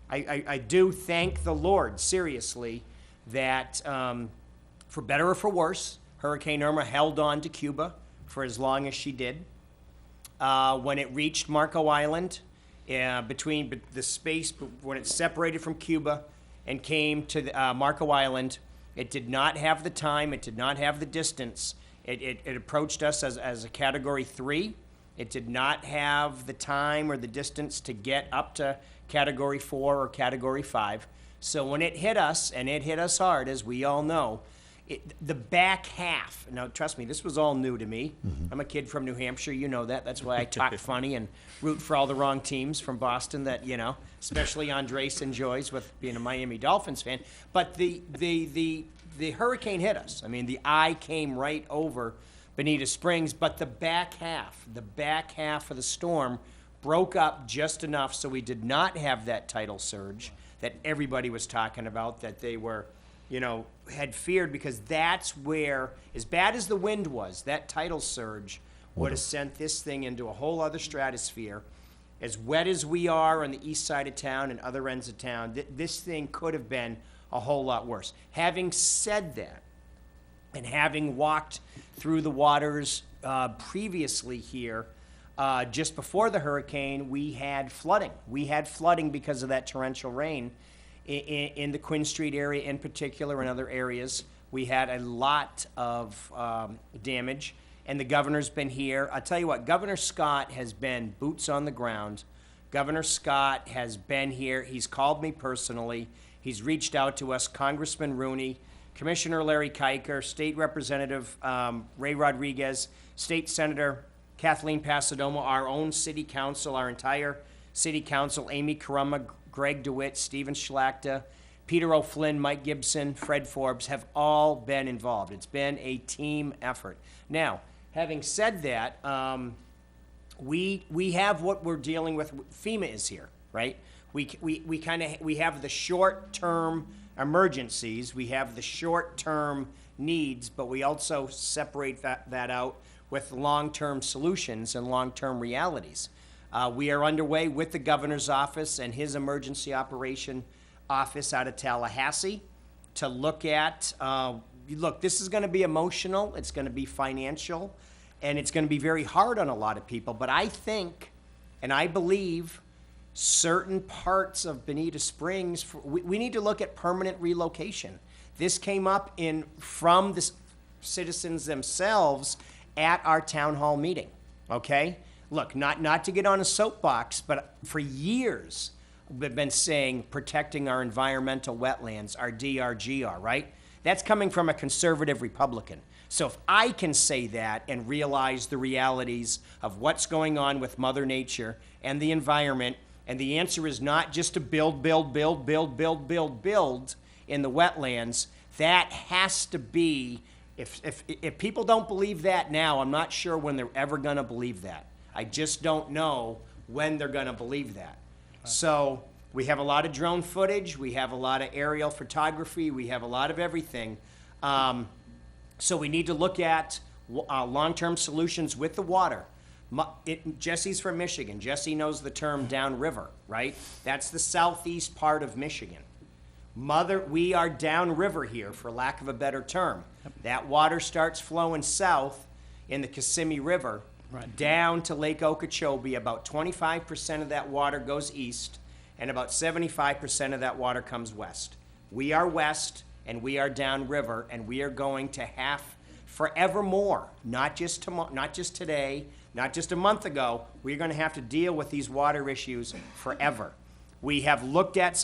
Speaker 2: I do thank the Lord, seriously, that for better or for worse, Hurricane Irma held on to Cuba for as long as she did. When it reached Marco Island, between the space, when it separated from Cuba and came to Marco Island, it did not have the time, it did not have the distance. It approached us as a Category 3. It did not have the time or the distance to get up to Category 4 or Category 5. So when it hit us, and it hit us hard, as we all know, the back half, now trust me, this was all new to me. Mm-hmm. I'm a kid from New Hampshire, you know that. That's why I talk funny and root for all the wrong teams from Boston that, especially Andres enjoys with being a Miami Dolphins fan. But the hurricane hit us. I mean, the eye came right over Bonita Springs, but the back half of the storm broke up just enough so we did not have that tidal surge that everybody was talking about, that they were, had feared, because that's where, as bad as the wind was, that tidal surge would have sent this thing into a whole other stratosphere. As wet as we are on the east side of town and other ends of town, this thing could have been a whole lot worse. Having said that, and having walked through the waters previously here, just before the hurricane, we had flooding. We had flooding because of that torrential rain in the Quinn Street area in particular, and other areas. We had a lot of damage, and the governor's been here. I'll tell you what, Governor Scott has been boots on the ground. Governor Scott has been here. He's called me personally. He's reached out to us, Congressman Rooney, Commissioner Larry Kiker, State Representative Ray Rodriguez, State Senator Kathleen Pasadoma, our own city council, our entire city council, Amy Karama, Greg DeWitt, Stephen Schlachta, Peter O'Flynn, Mike Gibson, Fred Forbes have all been involved. It's been a team effort. Now, having said that, we have what we're dealing with. FEMA is here, right? We have the short-term emergencies, we have the short-term needs, but we also separate that out with long-term solutions and long-term realities. We are underway with the governor's office and his emergency operation office out of Tallahassee to look at, look, this is going to be emotional, it's going to be financial, and it's going to be very hard on a lot of people, but I think, and I believe, certain parts of Bonita Springs, we need to look at permanent relocation. This came up from the citizens themselves at our town hall meeting, okay? Look, not to get on a soapbox, but for years, we've been saying protecting our environmental wetlands, our DRGR, right? That's coming from a conservative Republican. So if I can say that and realize the realities of what's going on with Mother Nature and the environment, and the answer is not just to build in the wetlands, that has to be, if people don't believe that now, I'm not sure when they're ever gonna believe that. I just don't know when they're gonna believe that. So we have a lot of drone footage, we have a lot of aerial photography, we have a lot of everything. So we need to look at long-term solutions with the water. Jesse's from Michigan. Jesse knows the term downriver, right? That's the southeast part of Michigan. We are downriver here, for lack of a better term. That water starts flowing south in the Kissimmee River, down to Lake Okeechobee. About 25% of that water goes east, and about 75% of that water comes west. We are west, and we are downriver, and we are going to have forevermore, not just today, not just a month ago, we're going to have to deal with these water issues forever. We have looked at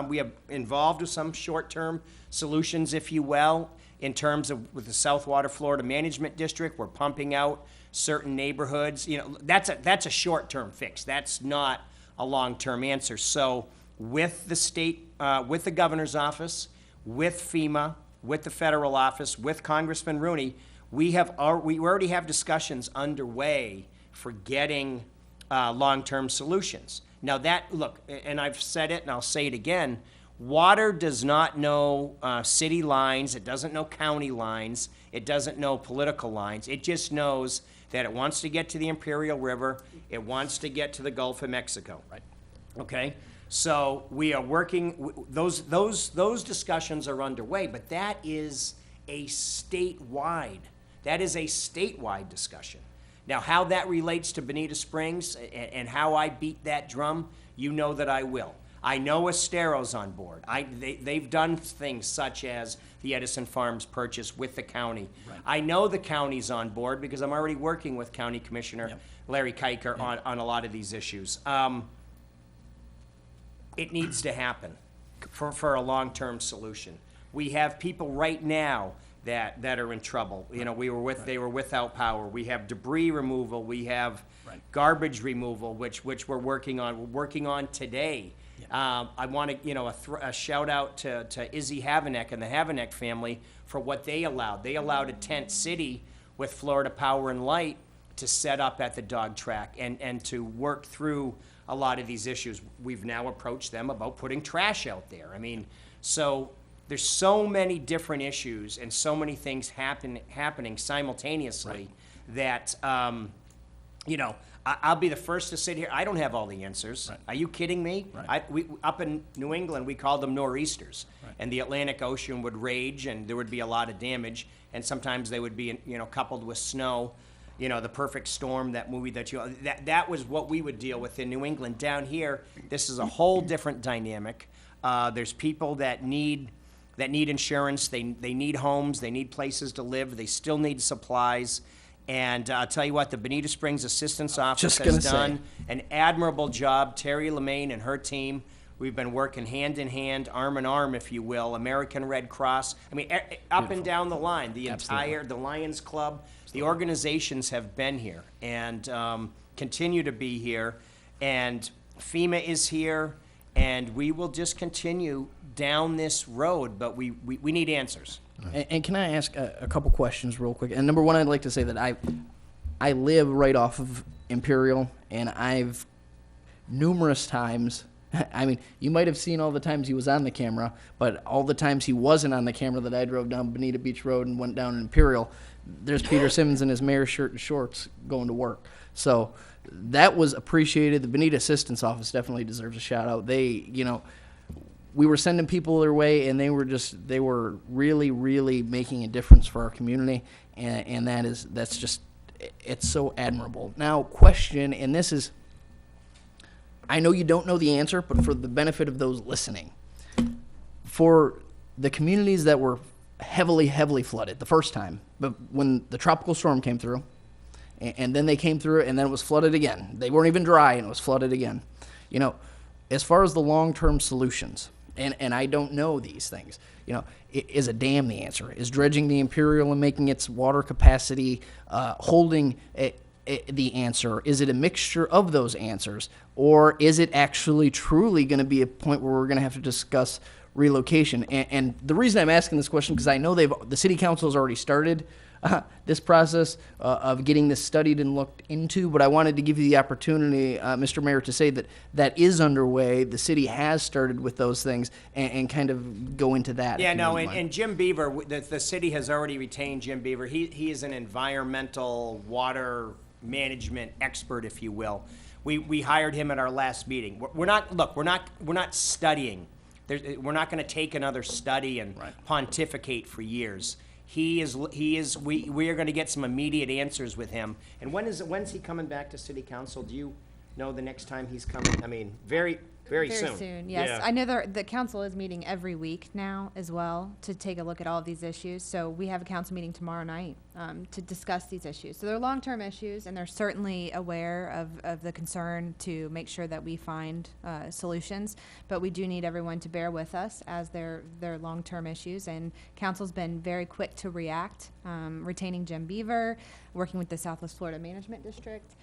Speaker 2: we have involved with some short-term solutions, if you will, in terms of with the South Water Florida Management District. We're pumping out certain neighborhoods. You know, that's a short-term fix. That's not a long-term answer. So with the state, with the governor's office, with FEMA, with the federal office, with Congressman Rooney, we already have discussions underway for getting long-term solutions. Now look, and I've said it and I'll say it again, water does not know city lines, it doesn't know county lines, it doesn't know political lines. It just knows that it wants to get to the Imperial River, it wants to get to the Gulf of Mexico. Right. Okay? So we are working, those discussions are underway, but that is a statewide discussion. Now, how that relates to Bonita Springs and how I beat that drum, you know that I will. I know Estero's on board. They've done things such as the Edison Farms purchase with the county. Right. I know the county's on board because I'm already working with County Commissioner Larry Kiker on a lot of these issues. It needs to happen for a long-term solution. We have people right now that are in trouble. You know, they were without power. We have debris removal. We have garbage removal, which we're working on. We're working on today. I want to, a shout out to Izzy Havanek and the Havanek family for what they allowed. They allowed a tent city with Florida Power and Light to set up at the dog track and to work through a lot of these issues. We've now approached them about putting trash out there. I mean, so there's so many different issues and so many things happening simultaneously that, I'll be the first to sit here. I don't have all the answers. Right. Are you kidding me? Right. Up in New England, we called them nor'easters. Right. And the Atlantic Ocean would rage and there would be a lot of damage. And sometimes they would be, coupled with snow. The perfect storm, that movie that was what we would deal with in New England. Down here, this is a whole different dynamic. There's people that need insurance, they need homes, they need places to live, they still need supplies. And I'll tell you what, the Bonita Springs Assistance Office has done an admirable job. Terry LeMaine and her team We've been working hand in hand, arm in arm, if you will, American Red Cross. I mean, up and down the line, the Lions Club, the organizations have been here and continue to be here. And FEMA is here, and we will just continue down this road, but we need answers.
Speaker 1: And can I ask a couple questions real quick? And number one, I'd like to say that I live right off of Imperial, and I've numerous times, I mean, you might have seen all the times he was on the camera, but all the times he wasn't on the camera that I drove down Bonita Beach Road and went down Imperial, there's Peter Simmons in his mayor's shirt and shorts going to work. So that was appreciated. The Bonita Assistance Office definitely deserves a shout out. They, we were sending people their way, and they were really, really making a difference for our community, and that's just, it's so admirable. Now, question, and this is, I know you don't know the answer, but for the benefit of those listening, for the communities that were heavily, heavily flooded the first time, but when the tropical storm came through, and then they came through, and then it was flooded again. They weren't even dry, and it was flooded again. As far as the long-term solutions, and I don't know these things, is a dam the answer? Is dredging the Imperial and making its water capacity holding the answer? Is it a mixture of those answers? Or is it actually truly going to be a point where we're going to have to discuss relocation? And the reason I'm asking this question, because I know the city council has already started this process of getting this studied and looked into, but I wanted to give you the opportunity, Mr. Mayor, to say that is underway. The city has started with those things and kind of go into that.
Speaker 2: Yeah, no, and Jim Beaver, the city has already retained Jim Beaver. He is an environmental water management expert, if you will. We hired him at our last meeting. We're not studying. We're not going to take another study and pontificate for years. We are going to get some immediate answers with him. And when's he coming back to city council? Do you know the next time he's coming? I mean, very soon.
Speaker 11: Yes.
Speaker 2: Yeah.
Speaker 11: I know the council is meeting every week now as well to take a look at all of these issues. So we have a council meeting tomorrow night to discuss these issues. So they're long-term issues, and they're certainly aware of the concern to make sure that we find solutions. But we do need everyone to bear with us as they're long-term issues. And council's been very quick to react, retaining Jim Beaver, working with the Southwest Florida Management District.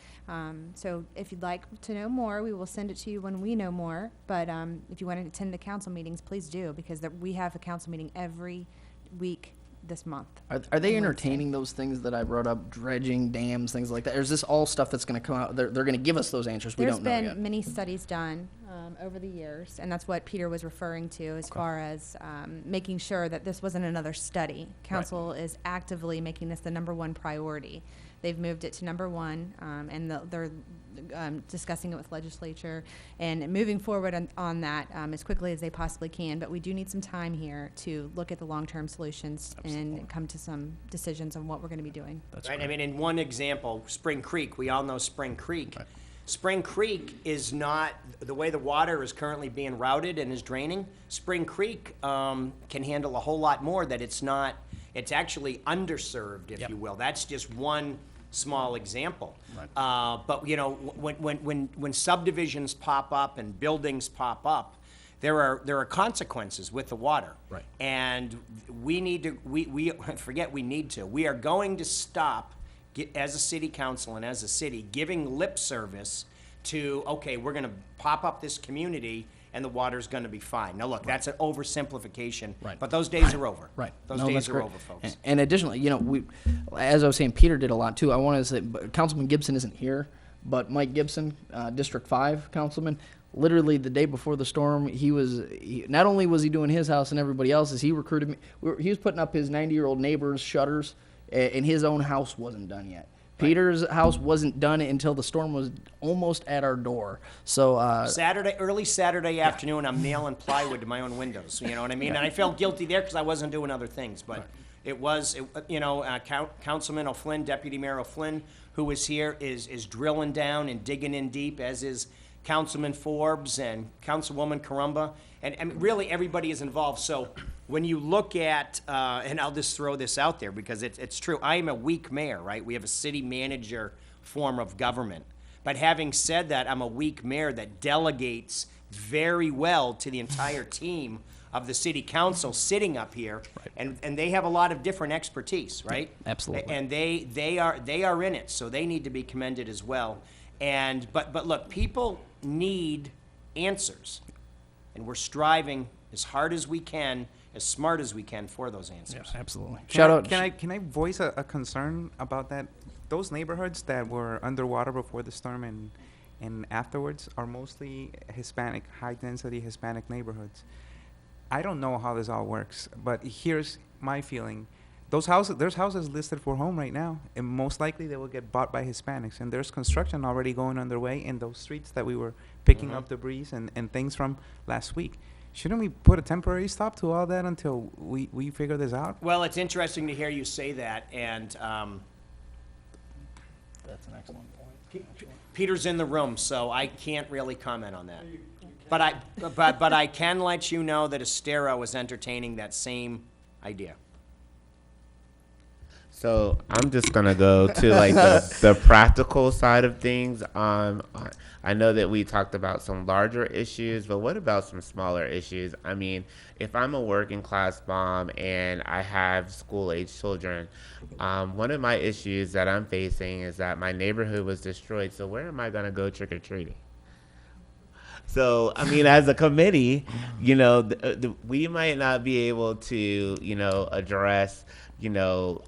Speaker 11: So if you'd like to know more, we will send it to you when we know more. But if you want to attend the council meetings, please do, because we have a council meeting every week this month.
Speaker 1: Are they entertaining those things that I brought up, dredging, dams, things like that? Or is this all stuff that's going to come out? They're going to give us those answers. We don't know yet.
Speaker 11: There's been many studies done over the years, and that's what Peter was referring to as far as making sure that this wasn't another study. Council is actively making this the #1 priority. They've moved it to #1, and they're discussing it with legislature and moving forward on that as quickly as they possibly can. But we do need some time here to look at the long-term solutions and come to some decisions on what we're going to be doing.
Speaker 2: That's right. I mean, in one example, Spring Creek. We all know Spring Creek. Right. Spring Creek is not the way the water is currently being routed and is draining. Spring Creek can handle a whole lot more. That it's not. It's actually underserved, if you will. That's just one small example. Right. But when subdivisions pop up and buildings pop up, there are consequences with the water.
Speaker 1: Right.
Speaker 2: And we need to we are going to stop as a city council and as a city giving lip service to, okay, we're going to pop up this community and the water's going to be fine. Now, look, that's an oversimplification, but those days are over.
Speaker 1: Right.
Speaker 2: Those days are over, folks.
Speaker 1: And additionally, as I was saying, Peter did a lot too. I want to say, Councilman Gibson isn't here, but Mike Gibson, District 5 councilman, literally the day before the storm, not only was he doing his house and everybody else's, he recruited me. He was putting up his 90-year-old neighbor's shutters, and his own house wasn't done yet. Peter's house wasn't done until the storm was almost at our door. So
Speaker 2: early Saturday afternoon, I'm nailing plywood to my own windows. You know what I mean? And I felt guilty there because I wasn't doing other things. But it was, Councilman O'Flynn, Deputy Mayor O'Flynn, who was here, is drilling down and digging in deep, as is Councilman Forbes and Councilwoman Carumba. And really everybody is involved. So when you look at, and I'll just throw this out there because it's true, I am a weak mayor, right? We have a city manager form of government. But having said that, I'm a weak mayor that delegates very well to the entire team of the city council sitting up here, and they have a lot of different expertise, right?
Speaker 1: Absolutely.
Speaker 2: And they are in it, so they need to be commended as well. And but look, people need answers, and we're striving as hard as we can, as smart as we can for those answers.
Speaker 1: Absolutely.
Speaker 5: Can I voice a concern about that? Those neighborhoods that were underwater before the storm and afterwards are mostly Hispanic, high-density Hispanic neighborhoods. I don't know how this all works, but here's my feeling. There's houses listed for home right now, and most likely they will get bought by Hispanics, and there's construction already going underway in those streets that we were picking up debris and things from last week. Shouldn't we put a temporary stop to all that until we figure this out?
Speaker 2: Well, it's interesting to hear you say that, and
Speaker 1: That's an excellent point.
Speaker 2: Peter's in the room, so I can't really comment on that. But I can let you know that Estero is entertaining that same idea.
Speaker 4: So I'm just gonna go to like the practical side of things. I know that we talked about some larger issues, but what about some smaller issues? I mean, if I'm a working class mom and I have school age children, one of my issues that I'm facing is that my neighborhood was destroyed. So where am I gonna go trick or treating? So, I mean, as a committee, you know, we might not be able to, you know, address, you know,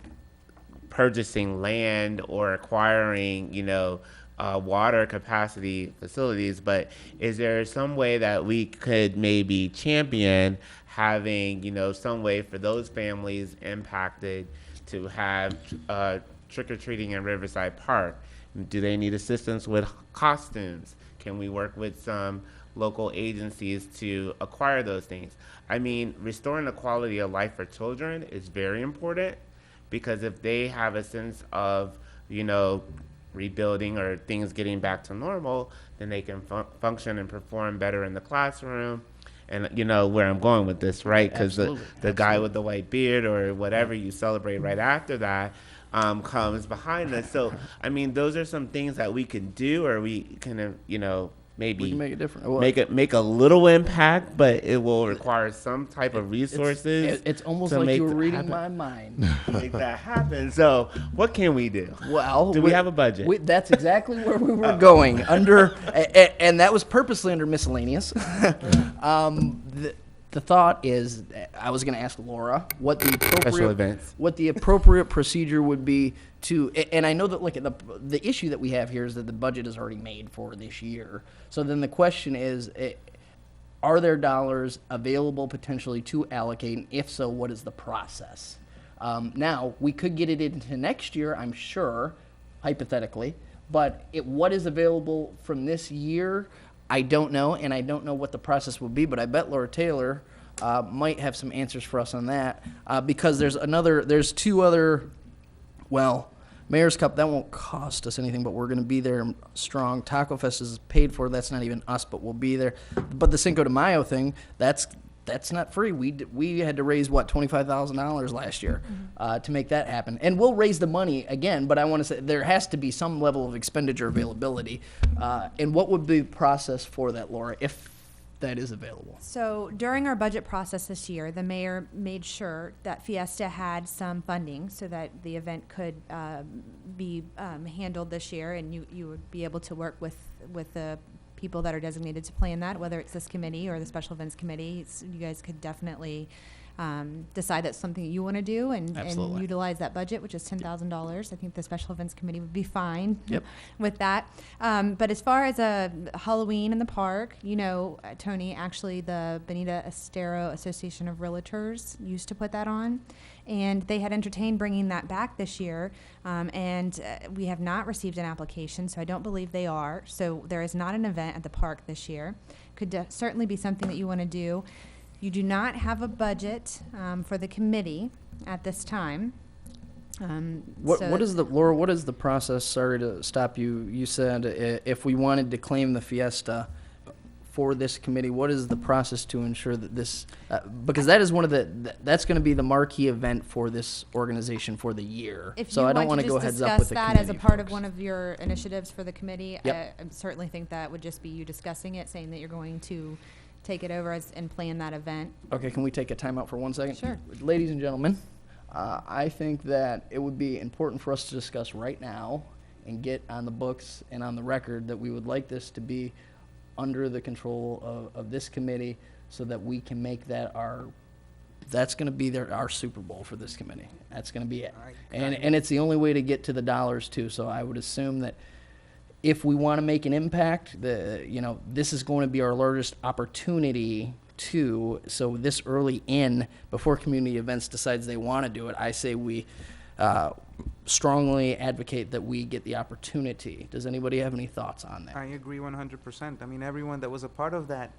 Speaker 4: purchasing land or acquiring, you know, water capacity facilities, but is there some way that we could maybe champion having, you know, some way for those families impacted to have trick-or-treating in Riverside Park? Do they need assistance with costumes? Can we work with some local agencies to acquire those things? I mean, restoring the quality of life for children is very important, because if they have a sense of, you know, rebuilding or things getting back to normal, then they can function and perform better in the classroom. And you know where I'm going with this, right? Because the guy with the white beard or whatever you celebrate right after that comes behind us. So, I mean, those are some things that we can do, or we can, you know, maybe
Speaker 1: We can make it different.
Speaker 4: make a little impact, but it will require some type of resources.
Speaker 1: It's almost
Speaker 4: to
Speaker 1: like
Speaker 4: make
Speaker 1: you were
Speaker 4: that
Speaker 1: reading
Speaker 4: happen.
Speaker 1: my mind.
Speaker 4: Make that happen. So, what can we do?
Speaker 1: Well,
Speaker 4: Do we have a budget?
Speaker 1: That's exactly where we were going under, and that was purposely under miscellaneous. The thought is, I was going to ask Laura what
Speaker 4: Special events.
Speaker 1: the appropriate procedure would be to, and I know that like the issue that we have here is that the budget is already made for this year. So then the question is, are there dollars available potentially to allocate? And if so, what is the process? Now, we could get it into next year, I'm sure, hypothetically, but what is available from this year, I don't know, and I don't know what the process will be, but I bet Laura Taylor might have some answers for us on that, because there's two other, well, Mayor's Cup, that won't cost us anything, but we're going to be there strong. Taco Fest is paid for. That's not even us, but we'll be there. But the Cinco de Mayo thing, that's not free. We had to raise, what, $25,000 last year to make that happen. And we'll raise the money again, but I want to say there has to be some level of expenditure availability. And what would be the process for that, Laura, if that is available?
Speaker 11: So during our budget process this year, the mayor made sure that Fiesta had some funding so that the event could be handled this year, and you would be able to work with the people that are designated to plan that, whether it's this committee or the special events committee. You guys could definitely decide that's something you want to do and utilize that budget, which is $10,000. I think the special events committee would be fine with that. But as far as a Halloween in the park, you know, Tony, actually the Bonita Estero Association of Realtors used to put that on, and they had entertained bringing that back this year, and we have not received an application, so I don't believe they are. So there is not an event at the park this year. Could certainly be something that you want to do. You do not have a budget for the committee at this time.
Speaker 1: What is the process? Sorry to stop you. You said if we wanted to claim the Fiesta for this committee? What is the process to ensure that this, because that is one of that's going to be the marquee event for this organization for the year.
Speaker 11: If
Speaker 1: So
Speaker 11: you
Speaker 1: I don't
Speaker 11: want
Speaker 1: want
Speaker 11: to
Speaker 1: to go
Speaker 11: just
Speaker 1: heads up with
Speaker 11: discuss
Speaker 1: the
Speaker 11: that as a
Speaker 1: committee
Speaker 11: part of
Speaker 1: folks.
Speaker 11: one of your initiatives for the committee,
Speaker 1: Yep.
Speaker 11: I certainly think that would just be you discussing it, saying that you're going to take it over and plan that event.
Speaker 1: Okay, can we take a timeout for 1 second?
Speaker 11: Sure.
Speaker 1: Ladies and gentlemen, I think that it would be important for us to discuss right now and get on the books and on the record that we would like this to be under the control of this committee so that we can make that that's going to be our Super Bowl for this committee. That's going to be it. And it's the only way to get to the dollars too. So I would assume that if we want to make an impact, this is going to be our largest opportunity too. So this early in, before community events decides they want to do it, I say we strongly advocate that we get the opportunity. Does anybody have any thoughts on that?
Speaker 5: I agree 100%. I mean, everyone that was a part of that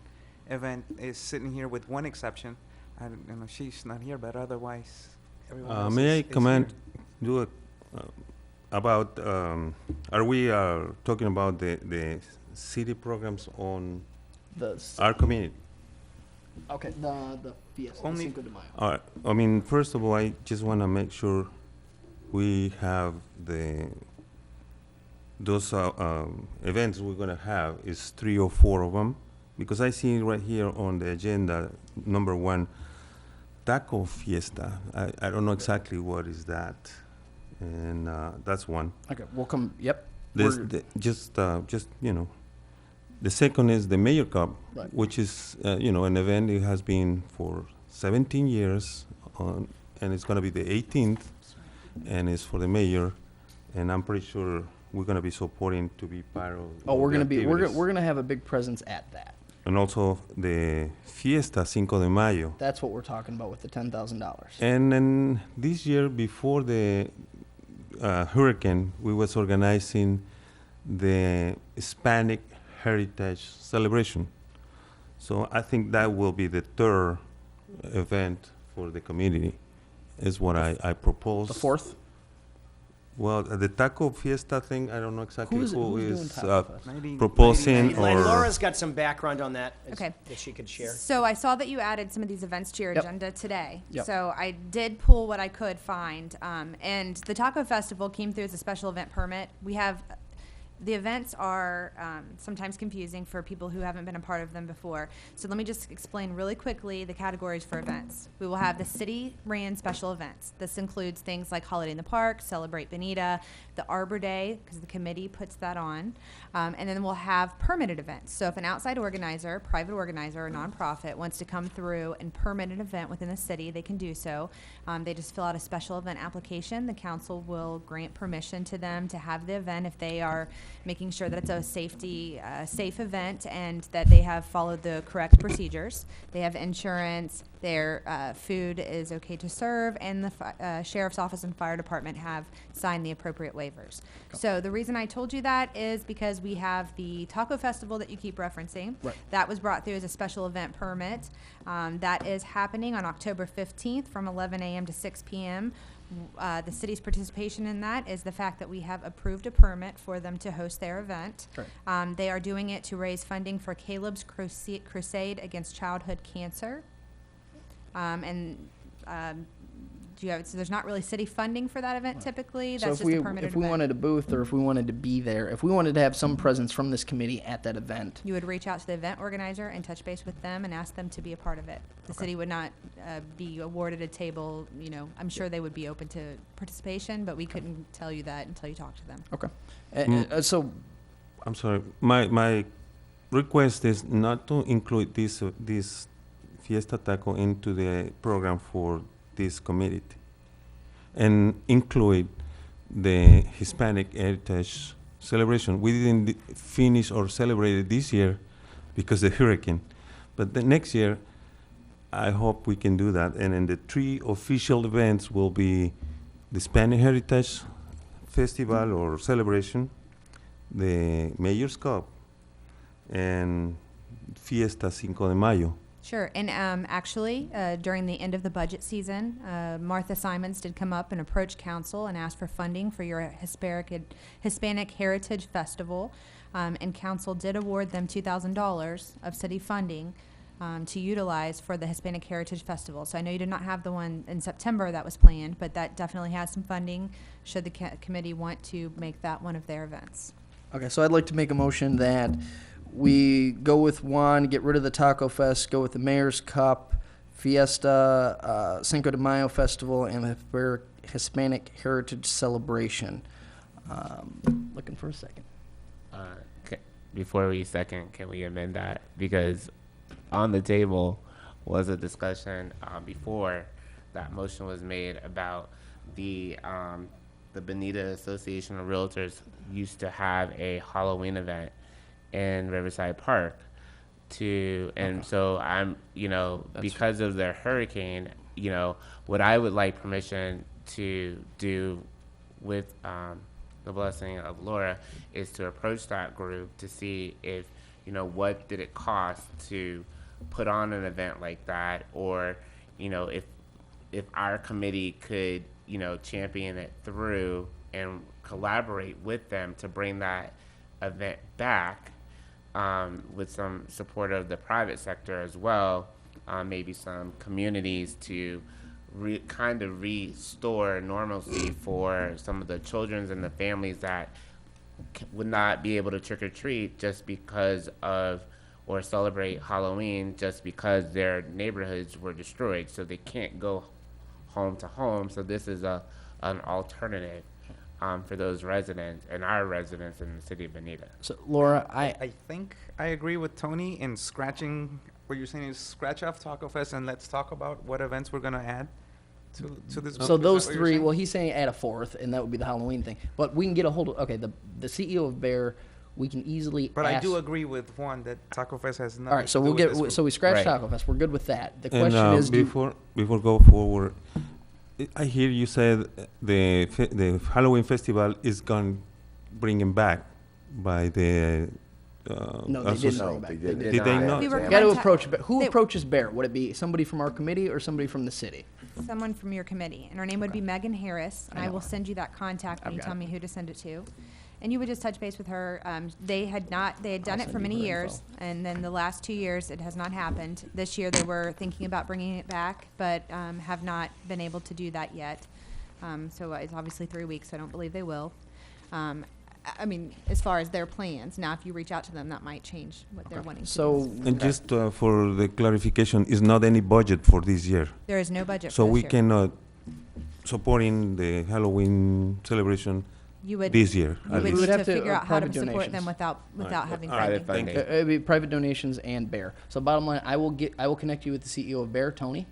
Speaker 5: event is sitting here with one exception. I don't know, she's not here, but otherwise, everyone else
Speaker 6: May I
Speaker 5: is
Speaker 6: comment,
Speaker 5: here.
Speaker 6: about, are we talking about the city programs on our community?
Speaker 1: Okay, the fiesta,
Speaker 5: Only-
Speaker 1: Cinco de Mayo.
Speaker 6: All right. I mean, first of all, I just want to make sure we have those events we're going to have is 3 or 4 of them, because I see right here on the agenda, number 1, taco fiesta. I don't know exactly what is that, and that's one.
Speaker 1: Okay, we'll come, yep.
Speaker 6: This,
Speaker 1: We're-
Speaker 6: just the second is the Mayor Cup,
Speaker 1: Right.
Speaker 6: which is an event. It has been for 17 years, and it's going to be the 18th, and it's for the mayor. And I'm pretty sure we're going to be supporting to be part of.
Speaker 1: Oh, we're
Speaker 6: the
Speaker 1: gonna be, we're
Speaker 6: activities.
Speaker 1: gonna have a big presence at that.
Speaker 6: And also the Fiesta Cinco de Mayo.
Speaker 1: That's what we're talking about with the $10,000.
Speaker 6: And then this year, before the hurricane, we was organizing the Hispanic Heritage Celebration. So I think that will be the 3rd event for the community, is what I propose.
Speaker 1: The 4th?
Speaker 6: Well, the Taco Fiesta thing, I don't know exactly
Speaker 1: Who's
Speaker 6: who
Speaker 1: doing
Speaker 6: is
Speaker 1: Taco Fest?
Speaker 6: proposing
Speaker 2: And
Speaker 6: or.
Speaker 2: Laura's got some background on that
Speaker 11: Okay.
Speaker 2: that she could share.
Speaker 11: So I saw that you added some of these events to your
Speaker 1: Yep.
Speaker 11: agenda today.
Speaker 1: Yep.
Speaker 11: So I did pull what I could find. And the Taco Festival came through as a special event permit. The events are sometimes confusing for people who haven't been a part of them before. So let me just explain really quickly the categories for events. We will have the city-ran special events. This includes things like Holiday in the Park, Celebrate Bonita, the Arbor Day, because the committee puts that on. And then we'll have permitted events. So if an outside organizer, private organizer, or nonprofit wants to come through and permit an event within the city, they can do so. They just fill out a special event application. The council will grant permission to them to have the event if they are making sure that it's a safe event and that they have followed the correct procedures. They have insurance, their food is okay to serve, and the sheriff's office and fire department have signed the appropriate waivers. So the reason I told you that is because we have the Taco Festival that you keep referencing.
Speaker 1: Right.
Speaker 11: That was brought through as a special event permit. That is happening on October 15th from 11 a.m. to 6 p.m. The city's participation in that is the fact that we have approved a permit for them to host their event.
Speaker 1: Right.
Speaker 11: They are doing it to raise funding for Caleb's Crusade Against Childhood Cancer. So there's not really city funding for that event typically.
Speaker 1: So
Speaker 11: That's
Speaker 1: if
Speaker 11: just
Speaker 1: we,
Speaker 11: a permitted
Speaker 1: if we
Speaker 11: event.
Speaker 1: wanted a booth, or if we wanted to be there, if we wanted to have some presence from this committee at that event,
Speaker 11: You would reach out to the event organizer and touch base with them and ask them to be a part of it. The city would not be awarded a table, I'm sure they would be open to participation, but we couldn't tell you that until you talk to them.
Speaker 1: okay. So,
Speaker 6: I'm sorry. My request is not to include this Fiesta Taco into the program for this community, and include the Hispanic Heritage Celebration. We didn't finish or celebrate it this year because of the hurricane, but the next year, I hope we can do that. And then the 3 official events will be the Hispanic Heritage Festival or celebration, the Mayor's Cup, and Fiesta Cinco de Mayo.
Speaker 11: Sure, and actually, during the end of the budget season, Martha Simons did come up and approach council and ask for funding for your Hispanic Heritage Festival, and council did award them $2,000 of city funding to utilize for the Hispanic Heritage Festival. So I know you did not have the one in September that was planned, but that definitely has some funding should the committee want to make that one of their events.
Speaker 1: Okay, so I'd like to make a motion that we go with one, get rid of the Taco Fest, go with the Mayor's Cup, Fiesta, Cinco de Mayo Festival, and the Hispanic Heritage Celebration. Looking for a second.
Speaker 4: Before we second, can we amend that? Because on the table was a discussion before that motion was made about the Bonita Association of Realtors used to have a Halloween event in Riverside Park so I'm, because of the hurricane, what I would like permission to do with the blessing of Laura is to approach that group to see if, what did it cost to put on an event like that, or, if our committee could, champion it through and collaborate with them to bring that event back, with some support of the private sector as well, maybe some communities to kind of restore normalcy for some of the children and the families that would not be able to trick or treat just because of, or celebrate Halloween just because their neighborhoods were destroyed, so they can't go home to home. So this is an alternative for those residents and our residents in the city of Bonita.
Speaker 1: So, Laura,
Speaker 5: I think I agree with Tony in scratching, what you're saying is scratch off Taco Fest and let's talk about what events we're going to add to this.
Speaker 1: So
Speaker 5: Is
Speaker 1: those
Speaker 5: that what you're
Speaker 1: three,
Speaker 5: saying?
Speaker 1: well, he's saying add a fourth, and that would be the Halloween thing. But we can get a hold of, okay, the CEO of Bear, we can easily
Speaker 5: But I
Speaker 1: ask-
Speaker 5: do agree with one that Taco Fest has nothing
Speaker 1: All right, so
Speaker 5: to
Speaker 1: we'll
Speaker 5: do with this
Speaker 1: get,
Speaker 5: group.
Speaker 1: so we scratch
Speaker 4: Right.
Speaker 1: Taco Fest. We're good with that. The
Speaker 6: And
Speaker 1: question is,
Speaker 6: before go forward, I hear you said the Halloween festival is going bring him back by the.
Speaker 1: No, they didn't bring it back.
Speaker 3: they
Speaker 1: They
Speaker 3: didn't.
Speaker 6: Did they not?
Speaker 11: We were
Speaker 1: You got to
Speaker 11: contact-
Speaker 1: approach, who
Speaker 11: they-
Speaker 1: approaches Bear? Would it be somebody from our committee or somebody from the city?
Speaker 11: Someone from your committee, and her name would be Megan Harris, and
Speaker 1: I
Speaker 11: I
Speaker 1: know
Speaker 11: will
Speaker 1: her.
Speaker 11: send you that contact when
Speaker 1: I've
Speaker 11: you
Speaker 1: got
Speaker 11: tell
Speaker 1: it.
Speaker 11: me who to send it to. And you would just touch base with her. They had done
Speaker 1: I'll
Speaker 11: it
Speaker 1: send
Speaker 11: for
Speaker 1: you
Speaker 11: many
Speaker 1: her
Speaker 11: years,
Speaker 1: info.
Speaker 11: and then the last 2 years, it has not happened. This year, they were thinking about bringing it back, but have not been able to do that yet. So it's obviously 3 weeks, so I don't believe they will. I mean, as far as their plans. Now, if you reach out to them, that might change what they're wanting to do.
Speaker 1: So,
Speaker 6: And just for the clarification, is not any budget for this year,
Speaker 11: There is no budget
Speaker 6: so
Speaker 11: for
Speaker 6: we
Speaker 11: this year.
Speaker 6: cannot supporting the Halloween celebration
Speaker 11: You would,
Speaker 6: this year.
Speaker 11: you
Speaker 6: at
Speaker 11: would
Speaker 1: We
Speaker 6: least.
Speaker 1: would
Speaker 11: need
Speaker 1: have
Speaker 11: to
Speaker 1: to,
Speaker 11: figure out how to
Speaker 1: private
Speaker 11: support
Speaker 1: donations.
Speaker 11: them without
Speaker 6: Alright,
Speaker 11: having
Speaker 6: alright,
Speaker 11: funding.
Speaker 6: thank you.
Speaker 1: it'd be private donations and Bear. So bottom line, I will connect you with the CEO of Bear, Tony.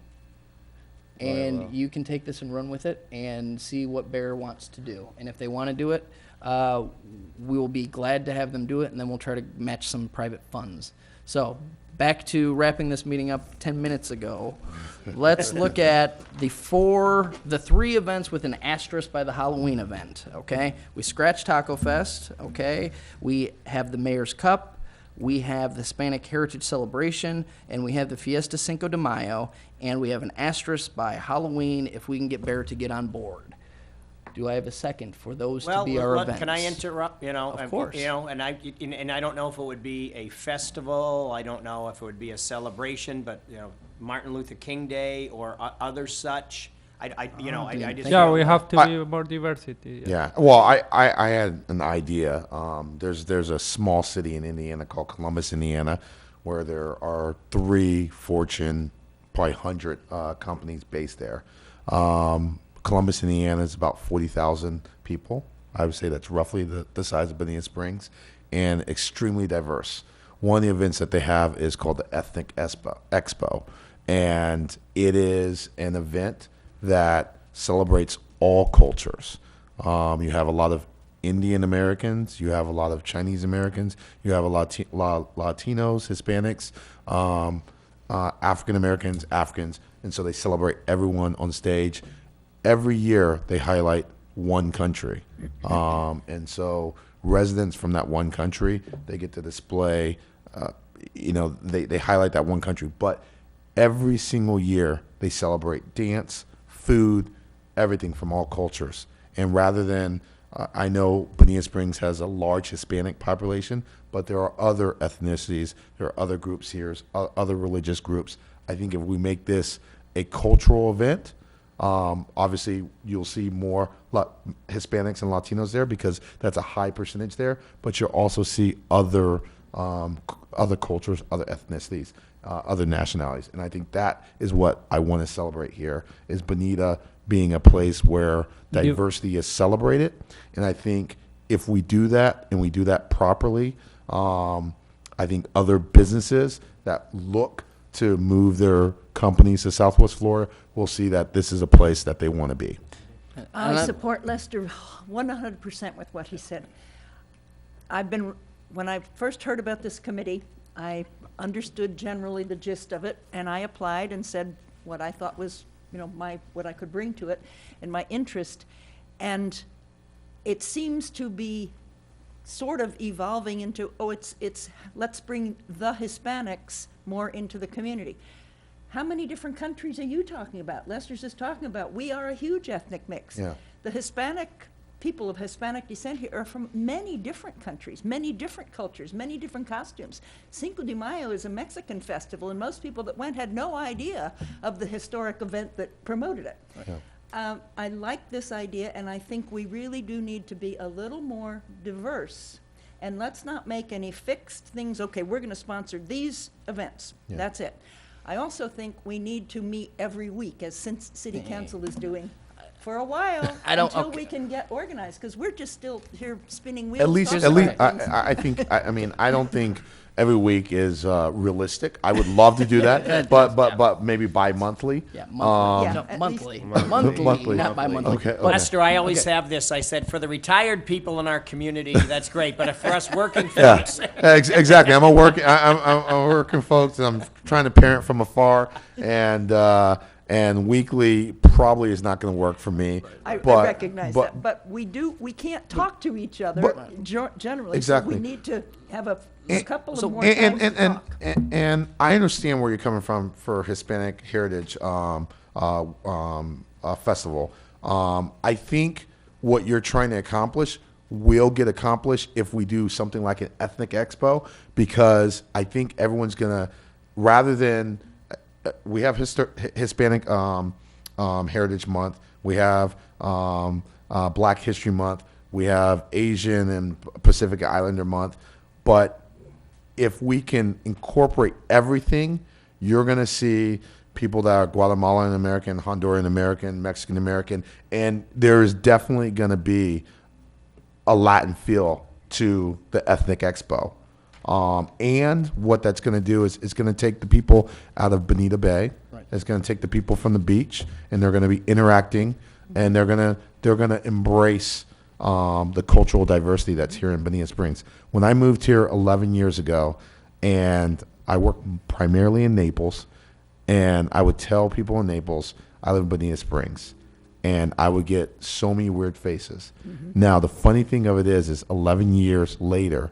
Speaker 1: And you can take this and run with it and see what Bear wants to do. And if they want to do it, we will be glad to have them do it, and then we'll try to match some private funds. So back to wrapping this meeting up 10 minutes ago. Let's look at the three events with an asterisk by the Halloween event, okay? We scratched Taco Fest, okay? We have the Mayor's Cup, we have the Hispanic Heritage Celebration, and we have the Fiesta Cinco de Mayo, and we have an asterisk by Halloween if we can get Bear to get on board. Do I have a second for those to be our events?
Speaker 2: Can I interrupt?
Speaker 1: Of course.
Speaker 2: And I don't know if it would be a festival. I don't know if it would be a celebration, but Martin Luther King Day or other such. I just
Speaker 8: Yeah,
Speaker 2: don't
Speaker 8: we
Speaker 2: know.
Speaker 8: have to be more diversity.
Speaker 3: Yeah. Well, I had an idea. There's a small city in Indiana called Columbus, Indiana, where there are 3 Fortune, probably 100 companies based there. Columbus, Indiana is about 40,000 people. I would say that's roughly the size of Bonita Springs, and extremely diverse. One of the events that they have is called the Ethnic Expo, and it is an event that celebrates all cultures. You have a lot of Indian Americans, you have a lot of Chinese Americans, you have a lot of Latinos, Hispanics, African Americans, Africans, and so they celebrate everyone on stage. Every year they highlight one country, and so residents from that one country, they get to display, they highlight that one country, but every single year they celebrate dance, food, everything from all cultures. And rather than, I know Bonita Springs has a large Hispanic population, but there are other ethnicities, there are other groups here, other religious groups. I think if we make this a cultural event, obviously you'll see more Hispanics and Latinos there because that's a high percentage there, but you'll also see other cultures, other ethnicities, other nationalities. And I think that is what I want to celebrate here, is Bonita being a place where diversity is celebrated. And I think if we do that and we do that properly, I think other businesses that look to move their companies to Southwest Florida will see that this is a place that they want to be.
Speaker 7: I support Lester 100% with what he said. When I first heard about this committee, I understood generally the gist of it, and I applied and said what I thought was, what I could bring to it and my interest. And it seems to be sort of evolving into, it's let's bring the Hispanics more into the community. How many different countries are you talking about? Lester's just talking about, we are a huge ethnic mix.
Speaker 3: Yeah.
Speaker 7: The Hispanic people of Hispanic descent here are from many different countries, many different cultures, many different costumes. Cinco de Mayo is a Mexican festival, and most people that went had no idea of the historic event that promoted it.
Speaker 3: Yeah.
Speaker 7: I like this idea, and I think we really do need to be a little more diverse. And let's not make any fixed things. Okay, we're going to sponsor these events.
Speaker 3: Yeah.
Speaker 7: That's it. I also think we need to meet every week, as since City Council is doing for a while, until we can get organized, because we're just still here spinning wheels.
Speaker 3: At least,
Speaker 7: talking about things.
Speaker 3: I think. I mean, I don't think every week is realistic. I would love to do that, but maybe bi-monthly.
Speaker 1: Yeah, monthly.
Speaker 7: Yeah,
Speaker 1: No,
Speaker 7: at
Speaker 1: monthly.
Speaker 7: least-
Speaker 3: Monthly.
Speaker 1: Not bi-monthly.
Speaker 3: Okay.
Speaker 1: But-
Speaker 2: Lester, I always have this. I said, for the retired people in our community, that's great. But for us working
Speaker 3: Yeah,
Speaker 2: folks,
Speaker 3: exactly. I'm a working folks, and I'm trying to parent from afar, and weekly probably is not going to work for me.
Speaker 7: I
Speaker 3: but,
Speaker 7: recognize that, but we can't talk to each other generally.
Speaker 3: Exactly.
Speaker 7: So we need to have a couple of more
Speaker 3: and,
Speaker 7: times to talk.
Speaker 3: and I understand where you're coming from for Hispanic Heritage Festival. I think what you're trying to accomplish will get accomplished if we do something like an ethnic expo, because I think everyone's gonna, rather than we have Hispanic Heritage Month, we have Black History Month, we have Asian and Pacific Islander Month, but if we can incorporate everything, you're going to see people that are Guatemalan American, Honduran American, Mexican American, and there is definitely going to be a Latin feel to the Ethnic Expo. And what that's going to do is it's going to take the people out of Bonita Bay.
Speaker 1: Right.
Speaker 3: It's going to take the people from the beach, and they're going to be interacting, and they're going to embrace the cultural diversity that's here in Bonita Springs. When I moved here 11 years ago, and I worked primarily in Naples, and I would tell people in Naples, I live in Bonita Springs, and I would get so many weird faces.
Speaker 7: Mm-hmm.
Speaker 3: Now, the funny thing of it is 11 years later,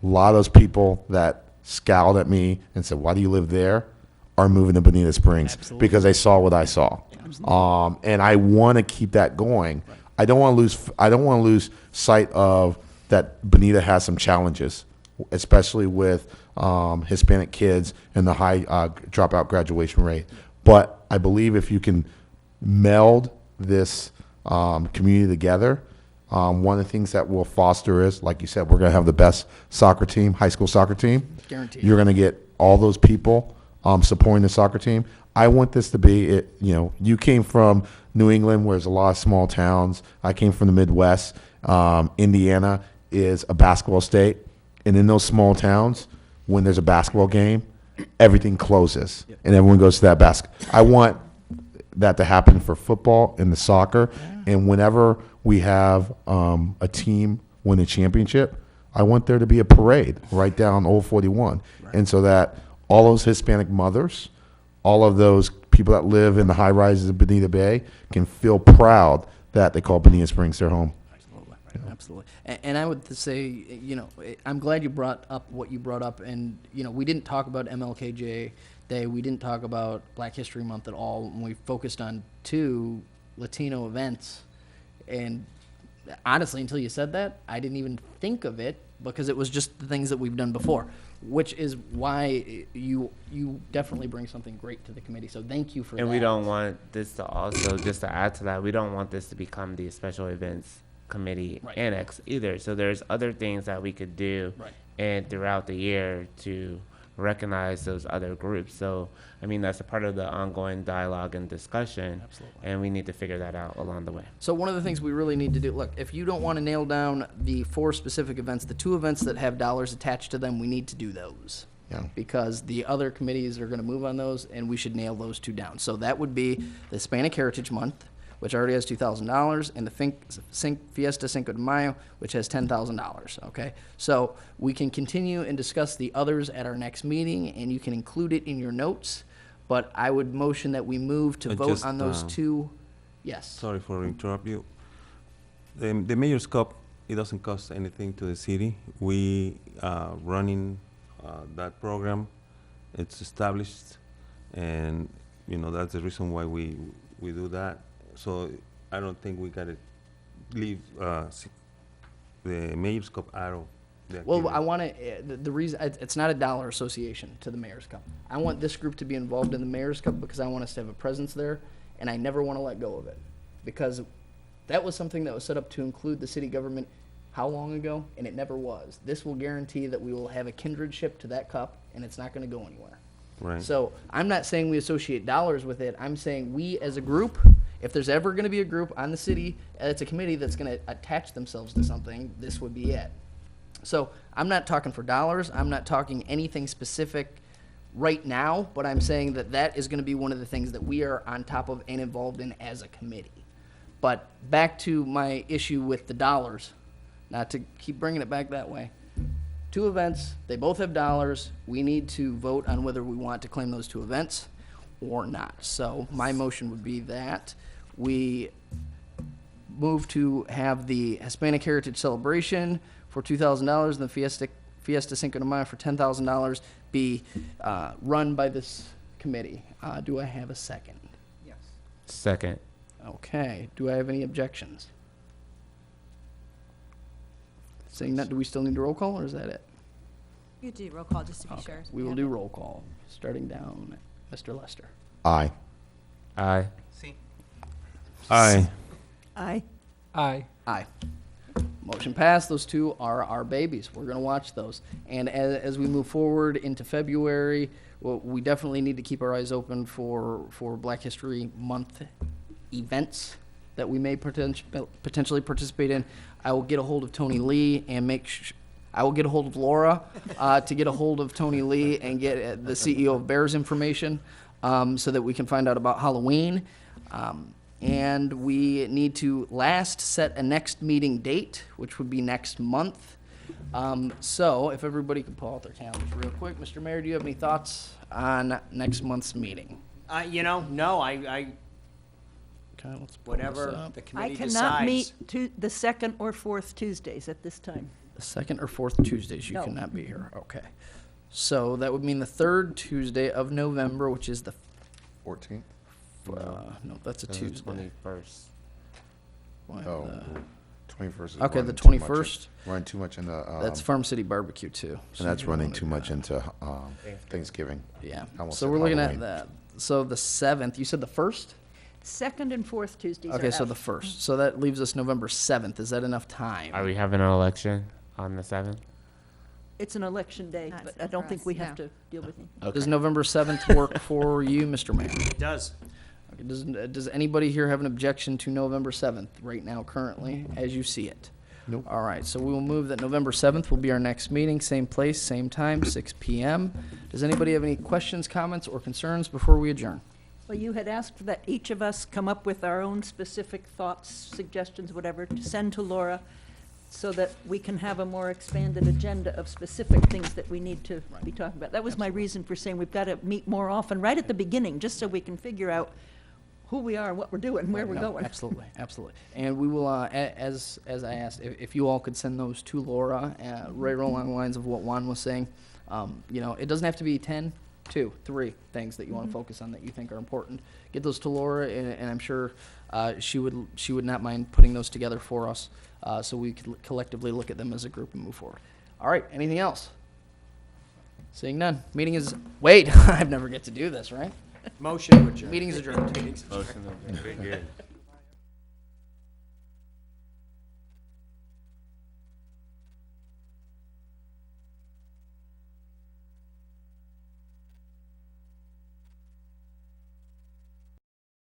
Speaker 3: a lot of those people that scowled at me and said, "Why do you live there?" are moving to Bonita Springs.
Speaker 1: Absolutely.
Speaker 3: Because they saw what I saw. And I want to keep that going. Right. I don't want to lose sight of that Bonita has some challenges, especially with Hispanic kids and the high dropout graduation rate. But I believe if you can meld this community together, one of the things that will foster is, like you said, we're going to have the best soccer team, high school soccer team.
Speaker 1: Guaranteed.
Speaker 3: You're going to get all those people supporting the soccer team. I want this to be, you came from New England, where there's a lot of small towns. I came from the Midwest. Indiana is a basketball state. And in those small towns, when there's a basketball game, everything closes. Yep. And everyone goes to that basket. I want that to happen for football and the soccer. Yeah. And whenever we have a team win a championship, I want there to be a parade right down Old 41. Right. And so that all those Hispanic mothers, all of those people that live in the high rises of Bonita Bay can feel proud that they call Bonita Springs their home.
Speaker 1: Absolutely. Absolutely. And I would say, I'm glad you brought up what you brought up. And, we didn't talk about MLKJ Day, we didn't talk about Black History Month at all, and we focused on 2 Latino events. And honestly, until you said that, I didn't even think of it because it was just the things that we've done before, which is why you definitely bring something great to the committee. So thank you for that.
Speaker 4: And we don't want this to also, just to add to that, we don't want this to become the special events committee
Speaker 1: Right.
Speaker 4: annex either. So there's other things that we could do
Speaker 1: Right.
Speaker 4: and throughout the year to recognize those other groups. So, I mean, that's a part of the ongoing dialogue and discussion.
Speaker 1: Absolutely.
Speaker 4: And we need to figure that out along the way.
Speaker 1: So one of the things we really need to do, look, if you don't want to nail down the 4 specific events, the 2 events that have dollars attached to them, we need to do those.
Speaker 3: Yeah.
Speaker 1: Because the other committees are going to move on those, and we should nail those 2 down. So that would be the Hispanic Heritage Month, which already has $2,000, and the Fiesta Cinco de Mayo, which has $10,000, okay? So we can continue and discuss the others at our next meeting, and you can include it in your notes, but I would motion that we move to vote
Speaker 6: Just,
Speaker 1: on those 2. Yes.
Speaker 6: Sorry for interrupt you. The Mayor's Cup, it doesn't cost anything to the city. We running that program. It's established, and that's the reason why we do that. So I don't think we gotta leave the Mayor's Cup out of the
Speaker 1: Well,
Speaker 6: activity.
Speaker 1: I want to, the reason, it's not a dollar association to the Mayor's Cup. I want this group to be involved in the Mayor's Cup because I want us to have a presence there, and I never want to let go of it. Because that was something that was set up to include the city government how long ago? And it never was. This will guarantee that we will have a kindredship to that cup, and it's not going to go anywhere.
Speaker 6: Right.
Speaker 1: So I'm not saying we associate dollars with it. I'm saying we as a group, if there's ever going to be a group on the city, it's a committee that's going to attach themselves to something, this would be it. So I'm not talking for dollars. I'm not talking anything specific right now, but I'm saying that that is going to be one of the things that we are on top of and involved in as a committee. But back to my issue with the dollars, not to keep bringing it back that way. 2 events, they both have dollars. We need to vote on whether we want to claim those 2 events or not. So my motion would be that we move to have the Hispanic Heritage Celebration for $2,000 and the Fiesta Cinco de Mayo for $10,000 be run by this committee. Do I have a second?
Speaker 5: Yes.
Speaker 4: Second.
Speaker 1: Okay. Do I have any objections? Saying that, do we still need a roll call, or is that it?
Speaker 11: You do roll call just to be
Speaker 1: Okay.
Speaker 11: sure.
Speaker 1: We will do roll call, starting down Mr. Lester.
Speaker 3: Aye.
Speaker 4: Aye.
Speaker 5: See.
Speaker 6: Aye.
Speaker 7: Aye.
Speaker 8: Aye.
Speaker 1: Aye. Motion passed. Those 2 are our babies. We're going to watch those. And as we move forward into February, well, we definitely need to keep our eyes open for Black History Month events that we may potentially participate in. I will get a hold of Tony Lee and I will get a hold of Laura to get a hold of Tony Lee and get the CEO of Bears information so that we can find out about Halloween. And we need to last set a next meeting date, which would be next month. So if everybody could pull out their calendars real quick. Mr. Mayor, do you have any thoughts on next month's meeting?
Speaker 2: No, I
Speaker 1: Okay, let's pull this
Speaker 2: whatever
Speaker 1: up.
Speaker 2: the
Speaker 7: I
Speaker 2: committee
Speaker 7: cannot
Speaker 2: decides.
Speaker 7: meet the 2nd or 4th Tuesdays at this time.
Speaker 1: The 2nd or 4th Tuesdays, you
Speaker 7: No.
Speaker 1: cannot be here. Okay. So that would mean the 3rd Tuesday of November, which is the,
Speaker 3: 14th?
Speaker 1: no, that's a
Speaker 4: That's
Speaker 1: Tuesday.
Speaker 4: 21st.
Speaker 1: Why,
Speaker 3: Oh,
Speaker 1: the-
Speaker 3: 21st is
Speaker 1: Okay,
Speaker 3: running
Speaker 1: the
Speaker 3: too much in-
Speaker 1: 21st.
Speaker 3: Running too much into,
Speaker 1: That's Farm City Barbecue too. So
Speaker 3: and that's
Speaker 1: you
Speaker 3: running
Speaker 1: wanna
Speaker 3: too
Speaker 1: do
Speaker 3: much
Speaker 1: that.
Speaker 3: into Thanksgiving.
Speaker 1: Yeah.
Speaker 3: Almost
Speaker 1: So
Speaker 3: said
Speaker 1: we're looking
Speaker 3: Halloween.
Speaker 1: at that. So the 7th, you said the 1st?
Speaker 7: 2nd and 4th Tuesdays are
Speaker 1: Okay, so
Speaker 7: out.
Speaker 1: the 1st. So that leaves us November 7th. Is that enough time?
Speaker 4: Are we having an election on the 7th?
Speaker 7: It's an election day,
Speaker 11: Not
Speaker 7: but
Speaker 11: for
Speaker 7: I don't think
Speaker 11: us,
Speaker 7: we have
Speaker 11: no.
Speaker 7: to deal with it.
Speaker 1: Does November 7th work for you, Mr. Mayor?
Speaker 2: It does.
Speaker 1: Okay, does anybody here have an objection to November 7th right now, currently, as you see it?
Speaker 3: Nope.
Speaker 1: All right, so we will move that November 7th will be our next meeting, same place, same time, 6 p.m. Does anybody have any questions, comments, or concerns before we adjourn?
Speaker 7: Well, you had asked that each of us come up with our own specific thoughts, suggestions, whatever, to send to Laura so that we can have a more expanded agenda of specific things that we need to be talking about. That was my reason for saying we've got to meet more often, right at the beginning, just so we can figure out who we are, what we're doing, where we're
Speaker 1: No,
Speaker 7: going.
Speaker 1: Absolutely, absolutely. And we will, as I asked, if you all could send those to Laura, right along the lines of what Juan was saying. It doesn't have to be 10 2, 3 things that you want to focus on that you think are important. Get those to Laura, and I'm sure she would not mind putting those together for us, so we could collectively look at them as a group and move forward. All right, anything else? Seeing none. Meeting is, wait, I never get to do this, right?
Speaker 2: Motion to adjourn.
Speaker 1: Meeting is adjourned.
Speaker 4: Motion. Very good.